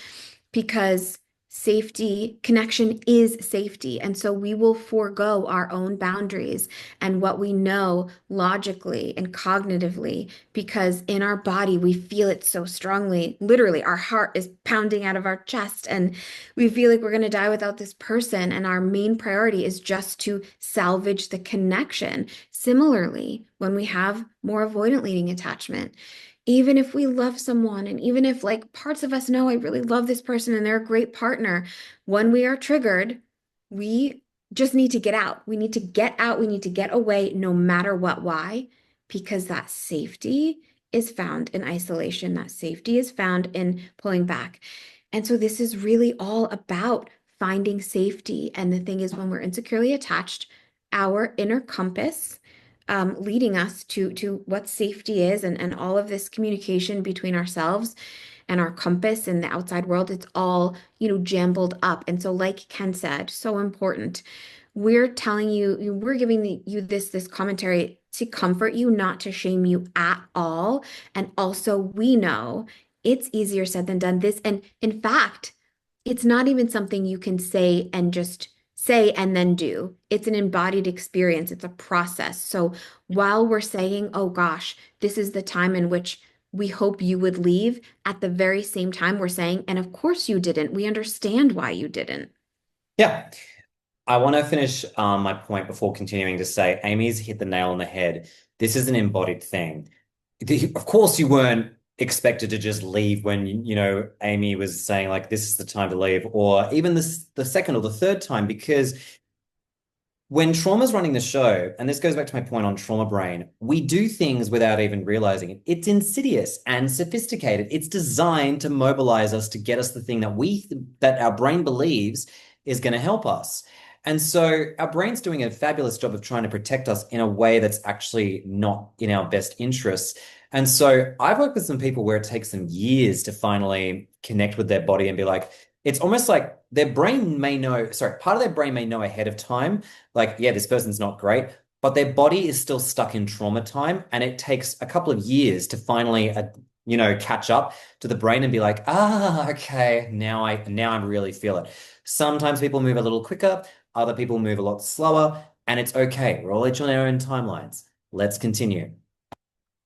because safety, connection is safety. And so we will forego our own boundaries and what we know logically and cognitively, because in our body, we feel it so strongly. Literally, our heart is pounding out of our chest, and we feel like we're going to die without this person. And our main priority is just to salvage the connection. Similarly, when we have more avoidant leading attachment, even if we love someone, and even if like parts of us know I really love this person and they're a great partner, when we are triggered, we just need to get out. We need to get out. We need to get away no matter what. Why? Because that safety is found in isolation. That safety is found in pulling back. And so this is really all about finding safety. And the thing is, when we're insecurely attached, our inner compass, leading us to what safety is, and all of this communication between ourselves and our compass and the outside world, it's all, jumbled up. And so, like Ken said, so important. We're telling you, we're giving you this commentary to comfort you, not to shame you at all. And also, we know it's easier said than done. This, and in fact, it's not even something you can say and just say and then do. It's an embodied experience. It's a process. So while we're saying, oh gosh, this is the time in which we hope you would leave, at the very same time, we're saying, and of course you didn't. We understand why you didn't. Yeah. I want to finish my point before continuing to say Amy's hit the nail on the head. This is an embodied thing. Of course, you weren't expected to just leave when Amy was saying like this is the time to leave, or even the second or the third time, because when trauma's running the show, and this goes back to my point on trauma brain, we do things without even realizing it. It's insidious and sophisticated. It's designed to mobilize us to get us the thing that our brain believes is going to help us. And so our brain's doing a fabulous job of trying to protect us in a way that's actually not in our best interests. And so I've worked with some people where it takes them years to finally connect with their body and be like, it's almost like their brain may know, sorry, part of their brain may know ahead of time, like, yeah, this person's not great, but their body is still stuck in trauma time. And it takes a couple of years to finally, catch up to the brain and be like, okay, now I really feel it. Sometimes people move a little quicker, other people move a lot slower, and it's okay. We're all each on our own timelines. Let's continue.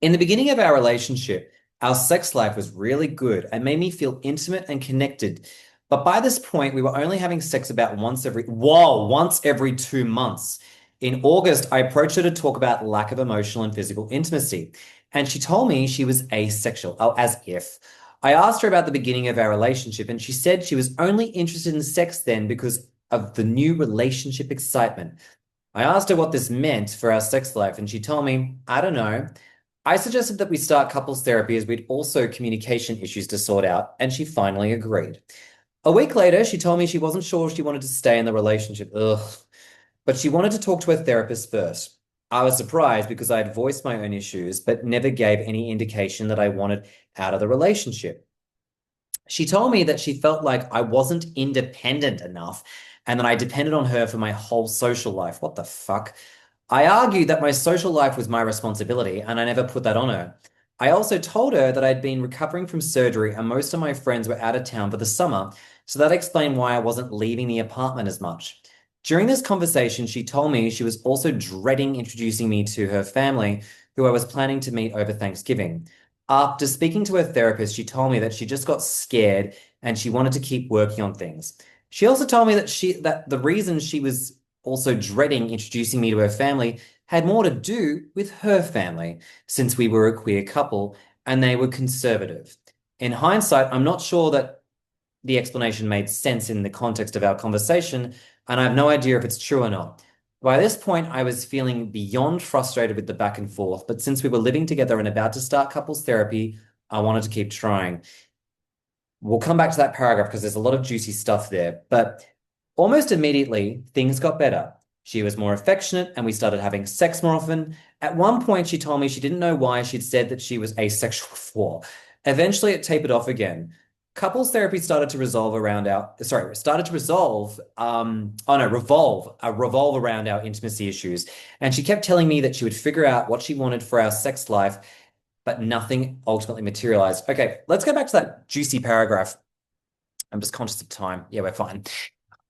In the beginning of our relationship, our sex life was really good and made me feel intimate and connected. But by this point, we were only having sex about once every 2 months. In August, I approached her to talk about lack of emotional and physical intimacy, and she told me she was asexual. Oh, as if. I asked her about the beginning of our relationship, and she said she was only interested in sex then because of the new relationship excitement. I asked her what this meant for our sex life, and she told me, I don't know. I suggested that we start couples therapy as we'd also communication issues to sort out, and she finally agreed. A week later, she told me she wasn't sure she wanted to stay in the relationship. Ugh. But she wanted to talk to her therapist first. I was surprised because I had voiced my own issues, but never gave any indication that I wanted out of the relationship. She told me that she felt like I wasn't independent enough and that I depended on her for my whole social life. What the fuck? I argued that my social life was my responsibility and I never put that on her. I also told her that I'd been recovering from surgery and most of my friends were out of town for the summer, so that explained why I wasn't leaving the apartment as much. During this conversation, she told me she was also dreading introducing me to her family, who I was planning to meet over Thanksgiving. After speaking to her therapist, she told me that she just got scared and she wanted to keep working on things. She also told me that the reason she was also dreading introducing me to her family had more to do with her family, since we were a queer couple and they were conservative. In hindsight, I'm not sure that the explanation made sense in the context of our conversation, and I have no idea if it's true or not. By this point, I was feeling beyond frustrated with the back and forth, but since we were living together and about to start couples therapy, I wanted to keep trying. We'll come back to that paragraph because there's a lot of juicy stuff there. But Almost immediately, things got better. She was more affectionate and we started having sex more often. At one point, she told me she didn't know why she'd said that she was asexual before. Eventually, it tapered off again. Couples therapy started to resolve around our, sorry, started to resolve, oh no, revolve around our intimacy issues. And she kept telling me that she would figure out what she wanted for our sex life, but nothing ultimately materialized. Okay, let's go back to that juicy paragraph. I'm just conscious of time. Yeah, we're fine.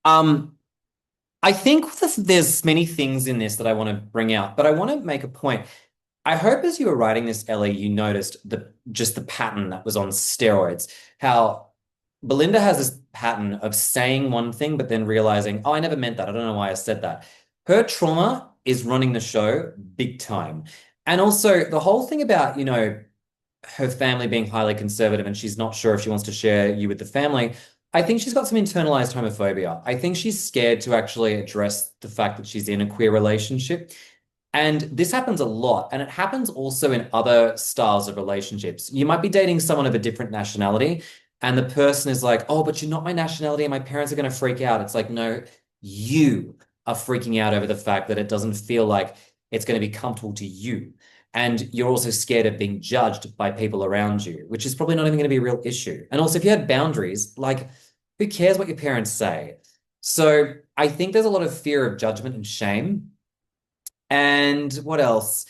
Um, I think there's many things in this that I want to bring out, but I want to make a point. I hope as you were writing this, Ellie, you noticed the pattern that was on steroids. How Belinda has this pattern of saying one thing, but then realizing, oh, I never meant that. I don't know why I said that. Her trauma is running the show big time. And also the whole thing about, her family being highly conservative and she's not sure if she wants to share you with the family. I think she's got some internalized homophobia. I think she's scared to actually address the fact that she's in a queer relationship. And this happens a lot. And it happens also in other styles of relationships. You might be dating someone of a different nationality, and the person is like, oh, but you're not my nationality, and my parents are going to freak out. It's like, no, you are freaking out over the fact that it doesn't feel like it's going to be comfortable to you. And you're also scared of being judged by people around you, which is probably not even going to be a real issue. And also, if you had boundaries, like, who cares what your parents say? So I think there's a lot of fear of judgment and shame. And what else?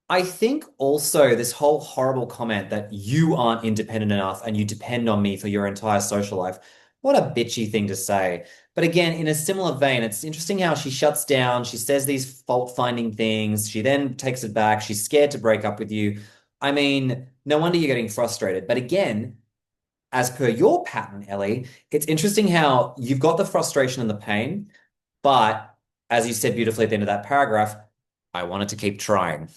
I think also this whole horrible comment that you aren't independent enough and you depend on me for your entire social life. What a bitchy thing to say. But again, in a similar vein, it's interesting how she shuts down. She says these fault-finding things. She then takes it back. She's scared to break up with you. I mean, no wonder you're getting frustrated. But again, as per your pattern, Ellie, it's interesting how you've got the frustration and the pain, but as you said beautifully at the end of that paragraph, I wanted to keep trying.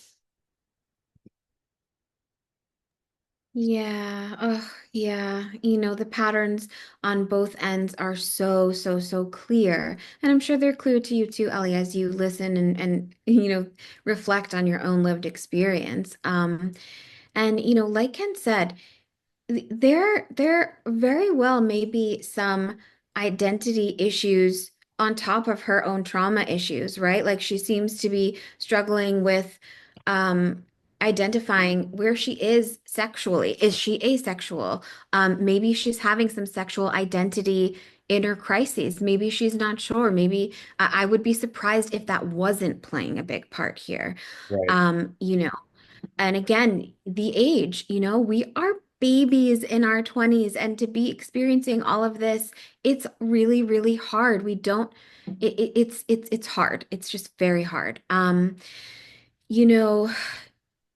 Yeah, oh, yeah. The patterns on both ends are so, so, so clear. And I'm sure they're clear to you too, Ellie, as you listen and reflect on your own lived experience. And like Ken said, there very well may be some identity issues on top of her own trauma issues, right? Like she seems to be struggling with um identifying where she is sexually. Is she asexual? Maybe she's having some sexual identity inner crises. Maybe she's not sure. Maybe I would be surprised if that wasn't playing a big part here. Right. Um, you know, and again, the age, we are babies in our 20s, and to be experiencing all of this, it's really, really hard. We don't, it's hard. It's just very hard. You know,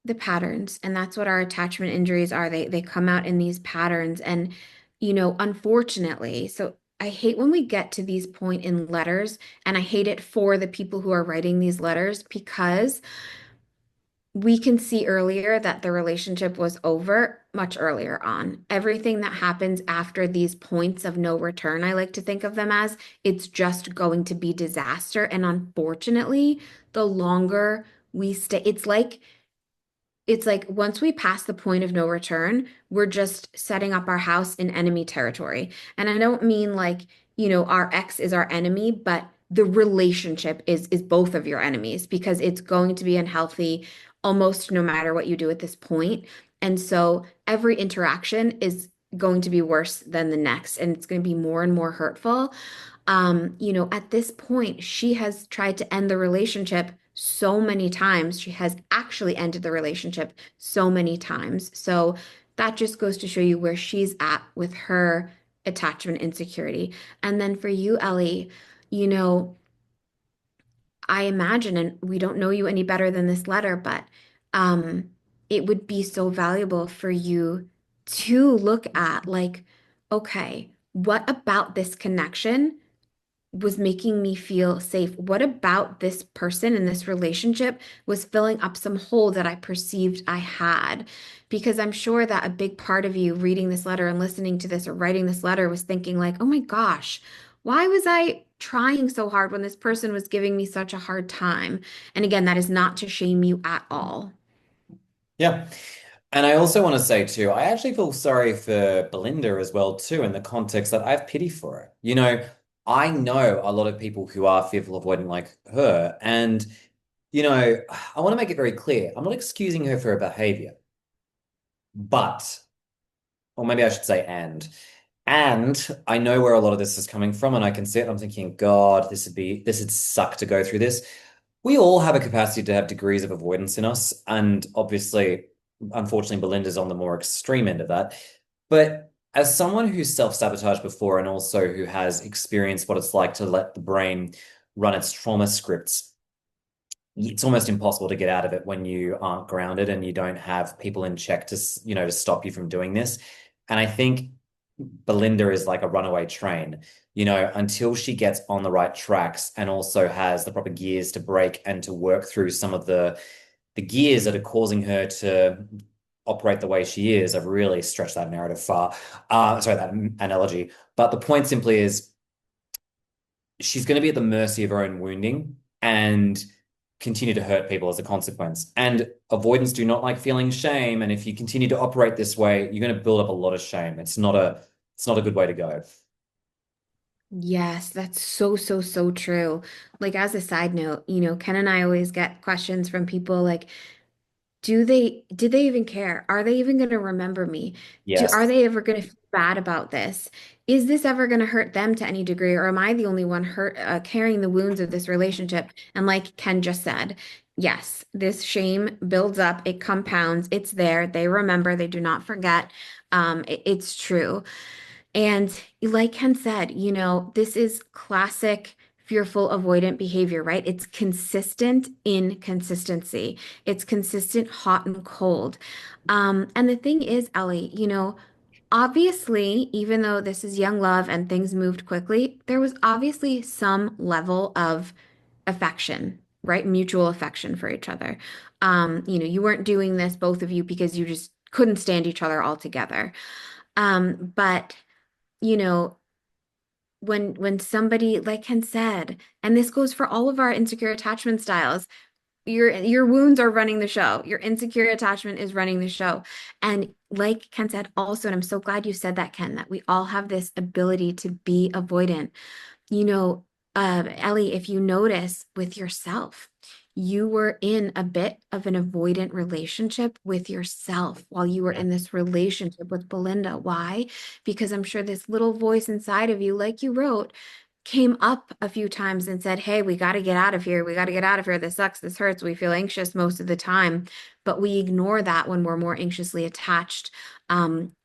the patterns, and that's what our attachment injuries are. They come out in these patterns, and unfortunately, so I hate when we get to these point in letters, and I hate it for the people who are writing these letters because we can see earlier that the relationship was over much earlier on. Everything that happens after these points of no return, I like to think of them as, it's just going to be disaster. And unfortunately, the longer we stay, it's like once we pass the point of no return, we're just setting up our house in enemy territory. And I don't mean like, our ex is our enemy, but the relationship is both of your enemies because it's going to be unhealthy almost no matter what you do at this point. And so every interaction is going to be worse than the next, and it's going to be more and more hurtful. At this point, she has tried to end the relationship so many times. She has actually ended the relationship so many times. So that just goes to show you where she's at with her attachment insecurity. And then for you, Ellie, you know, I imagine, and we don't know you any better than this letter, but um, it would be so valuable for you to look at, like, okay, what about this connection was making me feel safe? What about this person in this relationship was filling up some hole that I perceived I had? Because I'm sure that a big part of you reading this letter and listening to this or writing this letter was thinking, like, oh my gosh, why was I trying so hard when this person was giving me such a hard time? And again, that is not to shame you at all. Yeah. And I also want to say too, I actually feel sorry for Belinda as well too, in the context that I have pity for her. I know a lot of people who are fearful of avoidant like her. And, I want to make it very clear. I'm not excusing her for her behavior, but, or maybe I should say, and I know where a lot of this is coming from, and I can see it. I'm thinking, God, this would suck to go through this. We all have a capacity to have degrees of avoidance in us, and obviously, unfortunately, Belinda's on the more extreme end of that. But as someone who's self-sabotaged before and also who has experienced what it's like to let the brain run its trauma scripts, it's almost impossible to get out of it when you aren't grounded and you don't have people in check to stop you from doing this. And I think Belinda is like a runaway train, until she gets on the right tracks and also has the proper gears to brake and to work through some of the gears that are causing her to operate the way she is. I've really stretched that narrative far. Sorry, that analogy. But the point simply is she's going to be at the mercy of her own wounding and continue to hurt people as a consequence. And avoidance do not like feeling shame. And if you continue to operate this way, you're going to build up a lot of shame. It's not a good way to go. Yes, that's so, so, so true. Like, as a side note, Ken and I always get questions from people like, did they even care? Are they even going to remember me? Are Yes. they ever going to feel bad about this? Is this ever going to hurt them to any degree? Or am I the only one carrying the wounds of this relationship? And like Ken just said, yes, this shame builds up, it compounds, it's there. They remember, they do not forget. It's true. And like Ken said, this is classic fearful avoidant behavior, right? It's consistent inconsistency. It's consistent hot and cold. And the thing is, Ellie, obviously, even though this is young love and things moved quickly, there was obviously some level of affection, right? Mutual affection for each other. You weren't doing this, both of you, because you just couldn't stand each other altogether. But you know, when somebody, like Ken said, and this goes for all of our insecure attachment styles, your wounds are running the show. Your insecure attachment is running the show. And like Ken said also, and I'm so glad you said that, Ken, that we all have this ability to be avoidant. You know, Ellie, if you notice with yourself, you were in a bit of an avoidant relationship with yourself while you were in this relationship with Belinda. Why? Because I'm sure this little voice inside of you, like you wrote, came up a few times and said, hey, we got to get out of here. We got to get out of here. This sucks. This hurts. We feel anxious most of the time. But we ignore that when we're more anxiously attached,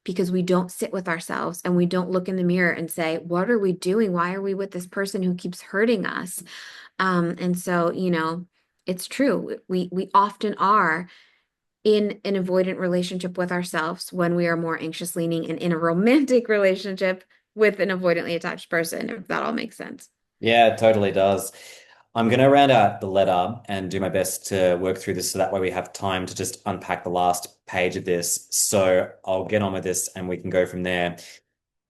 because we don't sit with ourselves and we don't look in the mirror and say, what are we doing? Why are we with this person who keeps hurting us? And so, it's true. We often are in an avoidant relationship with ourselves when we are more anxious leaning and in a romantic relationship with an avoidantly attached person, if that all makes sense. Yeah, it totally does. I'm going to round out the letter and do my best to work through this so that way we have time to just unpack the last page of this. So I'll get on with this and we can go from there.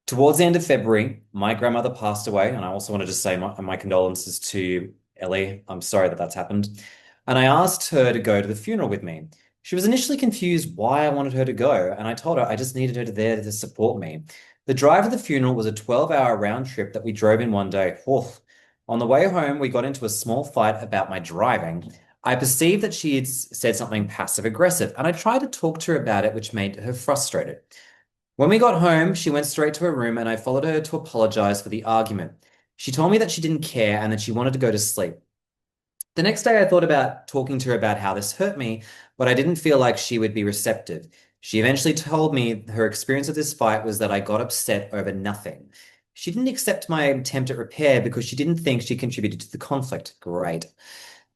Towards the end of February, my grandmother passed away, and I also wanted to say my condolences to Ellie. I'm sorry that that's happened. And I asked her to go to the funeral with me. She was initially confused why I wanted her to go, and I told her I just needed her there to support me. The drive to the funeral was a 12-hour round trip that we drove in one day. Oof. On the way home, we got into a small fight about my driving. I perceived that she had said something passive aggressive, and I tried to talk to her about it, which made her frustrated. When we got home, she went straight to her room and I followed her to apologize for the argument. She told me that she didn't care and that she wanted to go to sleep. The next day, I thought about talking to her about how this hurt me, but I didn't feel like she would be receptive. She eventually told me her experience of this fight was that I got upset over nothing. She didn't accept my attempt at repair because she didn't think she contributed to the conflict. Great.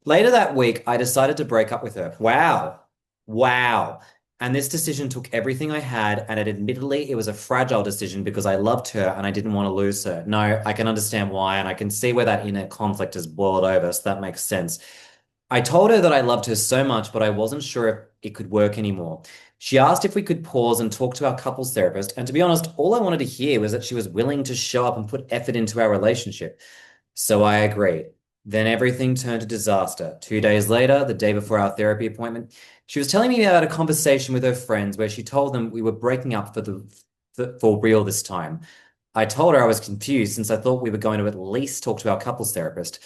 Later that week, I decided to break up with her. Wow. Wow. And this decision took everything I had, and admittedly, it was a fragile decision because I loved her and I didn't want to lose her. No, I can understand why, and I can see where that inner conflict has boiled over, so that makes sense. I told her that I loved her so much, but I wasn't sure if it could work anymore. She asked if we could pause and talk to our couples therapist, and to be honest, all I wanted to hear was that she was willing to show up and put effort into our relationship. So I agreed. Then everything turned to disaster. 2 days later, the day before our therapy appointment, she was telling me about a conversation with her friends where she told them we were breaking up for real this time. I told her I was confused since I thought we were going to at least talk to our couples therapist.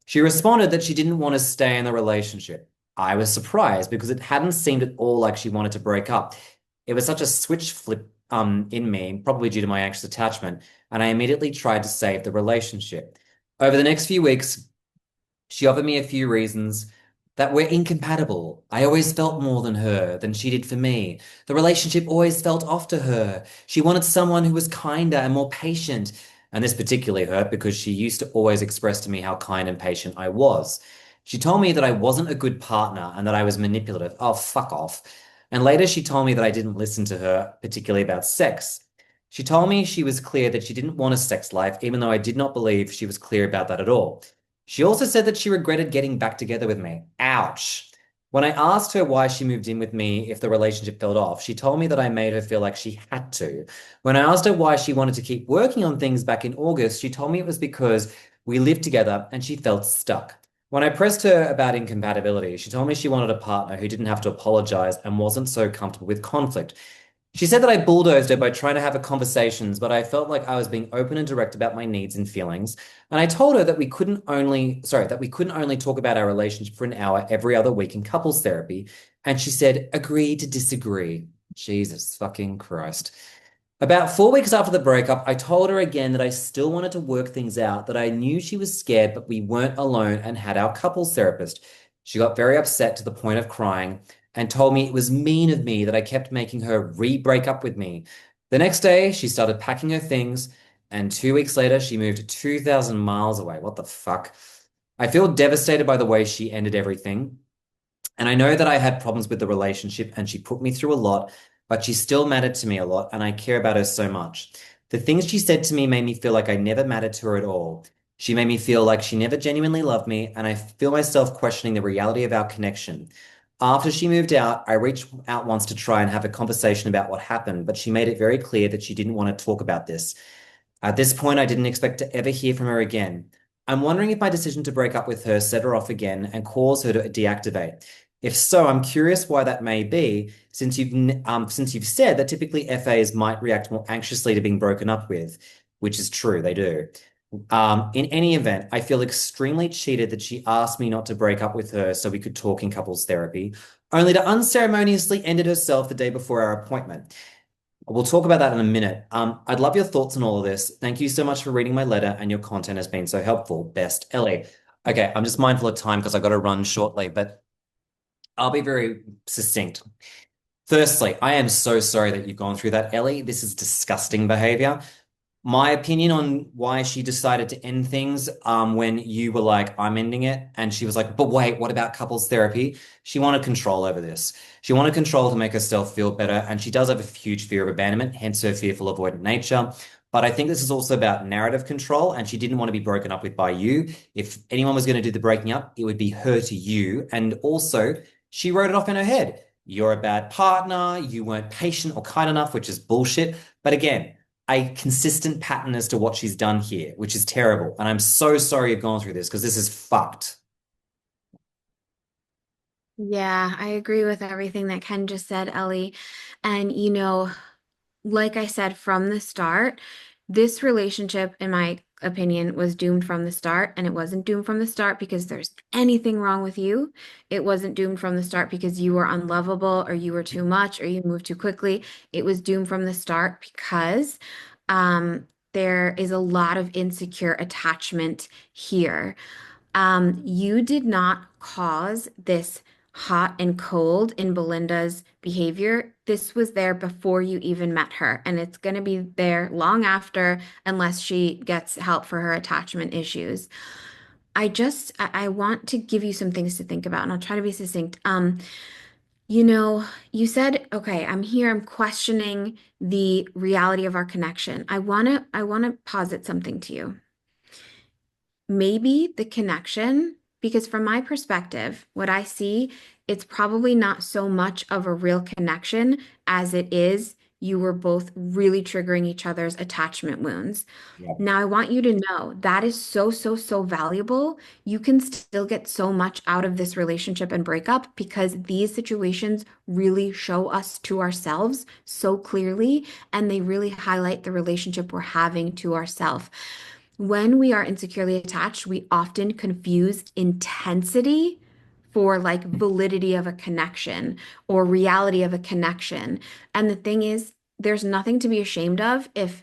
She responded that she didn't want to stay in the relationship. I was surprised because it hadn't seemed at all like she wanted to break up. It was such a switch flip in me, probably due to my anxious attachment, and I immediately tried to save the relationship. Over the next few weeks, she offered me a few reasons that we're incompatible. I always felt more than her than she did for me. The relationship always felt off to her. She wanted someone who was kinder and more patient. And this particularly hurt because she used to always express to me how kind and patient I was. She told me that I wasn't a good partner and that I was manipulative. Oh, fuck off. And later she told me that I didn't listen to her, particularly about sex. She told me she was clear that she didn't want a sex life, even though I did not believe she was clear about that at all. She also said that she regretted getting back together with me. Ouch. When I asked her why she moved in with me if the relationship fell off, she told me that I made her feel like she had to. When I asked her why she wanted to keep working on things back in August, she told me it was because we lived together and she felt stuck. When I pressed her about incompatibility, she told me she wanted a partner who didn't have to apologize and wasn't so comfortable with conflict. She said that I bulldozed her by trying to have a conversations, but I felt like I was being open and direct about my needs and feelings. And I told her that we couldn't only talk about our relationship for an hour every other week in couples therapy. And she said, agree to disagree. Jesus fucking Christ. About 4 weeks after the breakup, I told her again that I still wanted to work things out, that I knew she was scared, but we weren't alone and had our couples therapist. She got very upset to the point of crying and told me it was mean of me that I kept making her re-break up with me. The next day, she started packing her things, and 2 weeks later, she moved 2,000 miles away. What the fuck? I feel devastated by the way she ended everything. And I know that I had problems with the relationship and she put me through a lot, but she still mattered to me a lot and I care about her so much. The things she said to me made me feel like I never mattered to her at all. She made me feel like she never genuinely loved me, and I feel myself questioning the reality of our connection. After she moved out, I reached out once to try and have a conversation about what happened, but she made it very clear that she didn't want to talk about this. At this point, I didn't expect to ever hear from her again. I'm wondering if my decision to break up with her set her off again and cause her to deactivate. If so, I'm curious why that may be, since you've said that typically FAs might react more anxiously to being broken up with, which is true, they do. In any event, I feel extremely cheated that she asked me not to break up with her so we could talk in couples therapy, only to unceremoniously end it herself the day before our appointment. We'll talk about that in a minute. I'd love your thoughts on all of this. Thank you so much for reading my letter, and your content has been so helpful. Best, Ellie. Okay, I'm just mindful of time because I've got to run shortly, but I'll be very succinct. Firstly, I am so sorry that you've gone through that, Ellie. This is disgusting behavior. My opinion on why she decided to end things, when you were like, I'm ending it, and she was like, but wait, what about couples therapy? She wanted control over this. She wanted control to make herself feel better, and she does have a huge fear of abandonment, hence her fearful, avoidant nature. But I think this is also about narrative control, and she didn't want to be broken up with by you. If anyone was going to do the breaking up, it would be her to you. And also, she wrote it off in her head. You're a bad partner, you weren't patient or kind enough, which is bullshit. But again, a consistent pattern as to what she's done here, which is terrible. And I'm so sorry you've gone through this because this is fucked. Yeah, I agree with everything that Ken just said, Ellie. And like I said from the start, this relationship, in my opinion, was doomed from the start. And it wasn't doomed from the start because there's anything wrong with you. It wasn't doomed from the start because you were unlovable or you were too much or you moved too quickly. It was doomed from the start because there is a lot of insecure attachment here. You did not cause this hot and cold in Belinda's behavior. This was there before you even met her, and it's going to be there long after, unless she gets help for her attachment issues. I want to give you some things to think about, and I'll try to be succinct. You said, okay, I'm here, I'm questioning the reality of our connection. I want to posit something to you. Maybe the connection, because from my perspective, what I see, it's probably not so much of a real connection as it is you were both really triggering each other's attachment wounds. Yeah. Now, I want you to know that is so, so, so valuable. You can still get so much out of this relationship and breakup because these situations really show us to ourselves so clearly, and they really highlight the relationship we're having to ourselves. When we are insecurely attached, we often confuse intensity for like validity of a connection or reality of a connection. And the thing is, there's nothing to be ashamed of if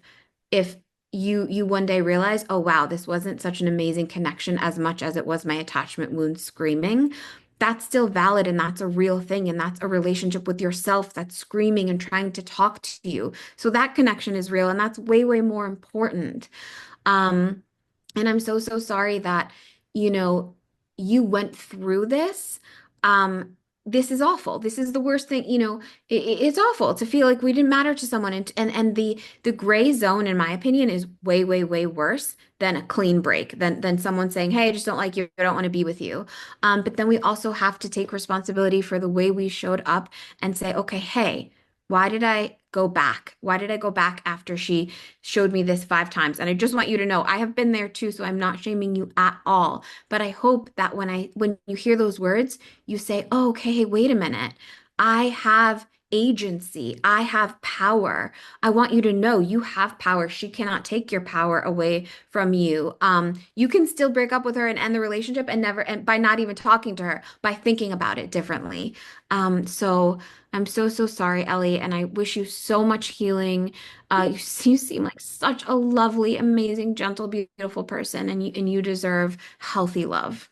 you one day realize, oh wow, this wasn't such an amazing connection as much as it was my attachment wound screaming. That's still valid and that's a real thing. And that's a relationship with yourself that's screaming and trying to talk to you. So that connection is real and that's way, way more important. Um, and I'm so, so sorry that, you know, you went through this. Um, this is awful. This is the worst thing, it's awful to feel like we didn't matter to someone. And the gray zone, in my opinion, is way, way, way worse than a clean break, than someone saying, hey, I just don't like you, I don't want to be with you. But then we also have to take responsibility for the way we showed up and say, okay, hey, why did I go back? Why did I go back after she showed me this 5 times? And I just want you to know I have been there too, so I'm not shaming you at all. But I hope that when you hear those words, you say, oh, okay, hey, wait a minute. I have agency. I have power. I want you to know you have power. She cannot take your power away from you. You can still break up with her and end the relationship and never, and by not even talking to her, by thinking about it differently. So I'm so, so sorry, Ellie, and I wish you so much healing. You seem like such a lovely, amazing, gentle, beautiful person, and you deserve healthy love.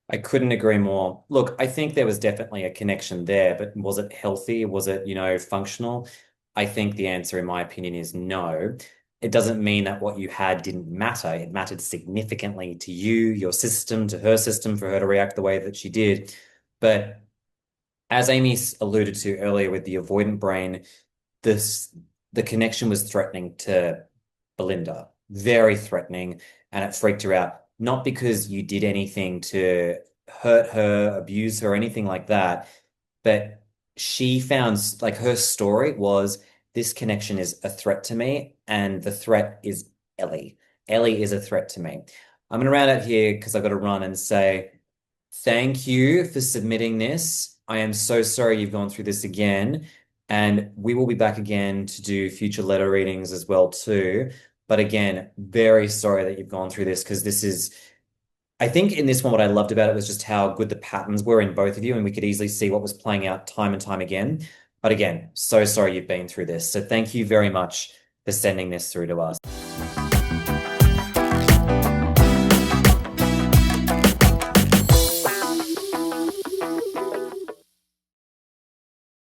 I couldn't agree more. Look, I think there was definitely a connection there, but was it healthy? Was it, functional? I think the answer, in my opinion, is no. It doesn't mean that what you had didn't matter. It mattered significantly to you, your system, to her system, for her to react the way that she did. But as Amy alluded to earlier with the avoidant brain, this the connection was threatening to Belinda, very threatening, and it freaked her out. Not because you did anything to hurt her, abuse her, anything like that, but she found like her story was this connection is a threat to me, and the threat is Ellie. Ellie is a threat to me. I'm going to round out here because I've got to run and say thank you for submitting this. I am so sorry you've gone through this again. And we will be back again to do future letter readings as well too. But again, very sorry that you've gone through this because this is, I think in this one, what I loved about it was just how good the patterns were in both of you, and we could easily see what was playing out time and time again. But again, so sorry you've been through this. So thank you very much for sending this through to us.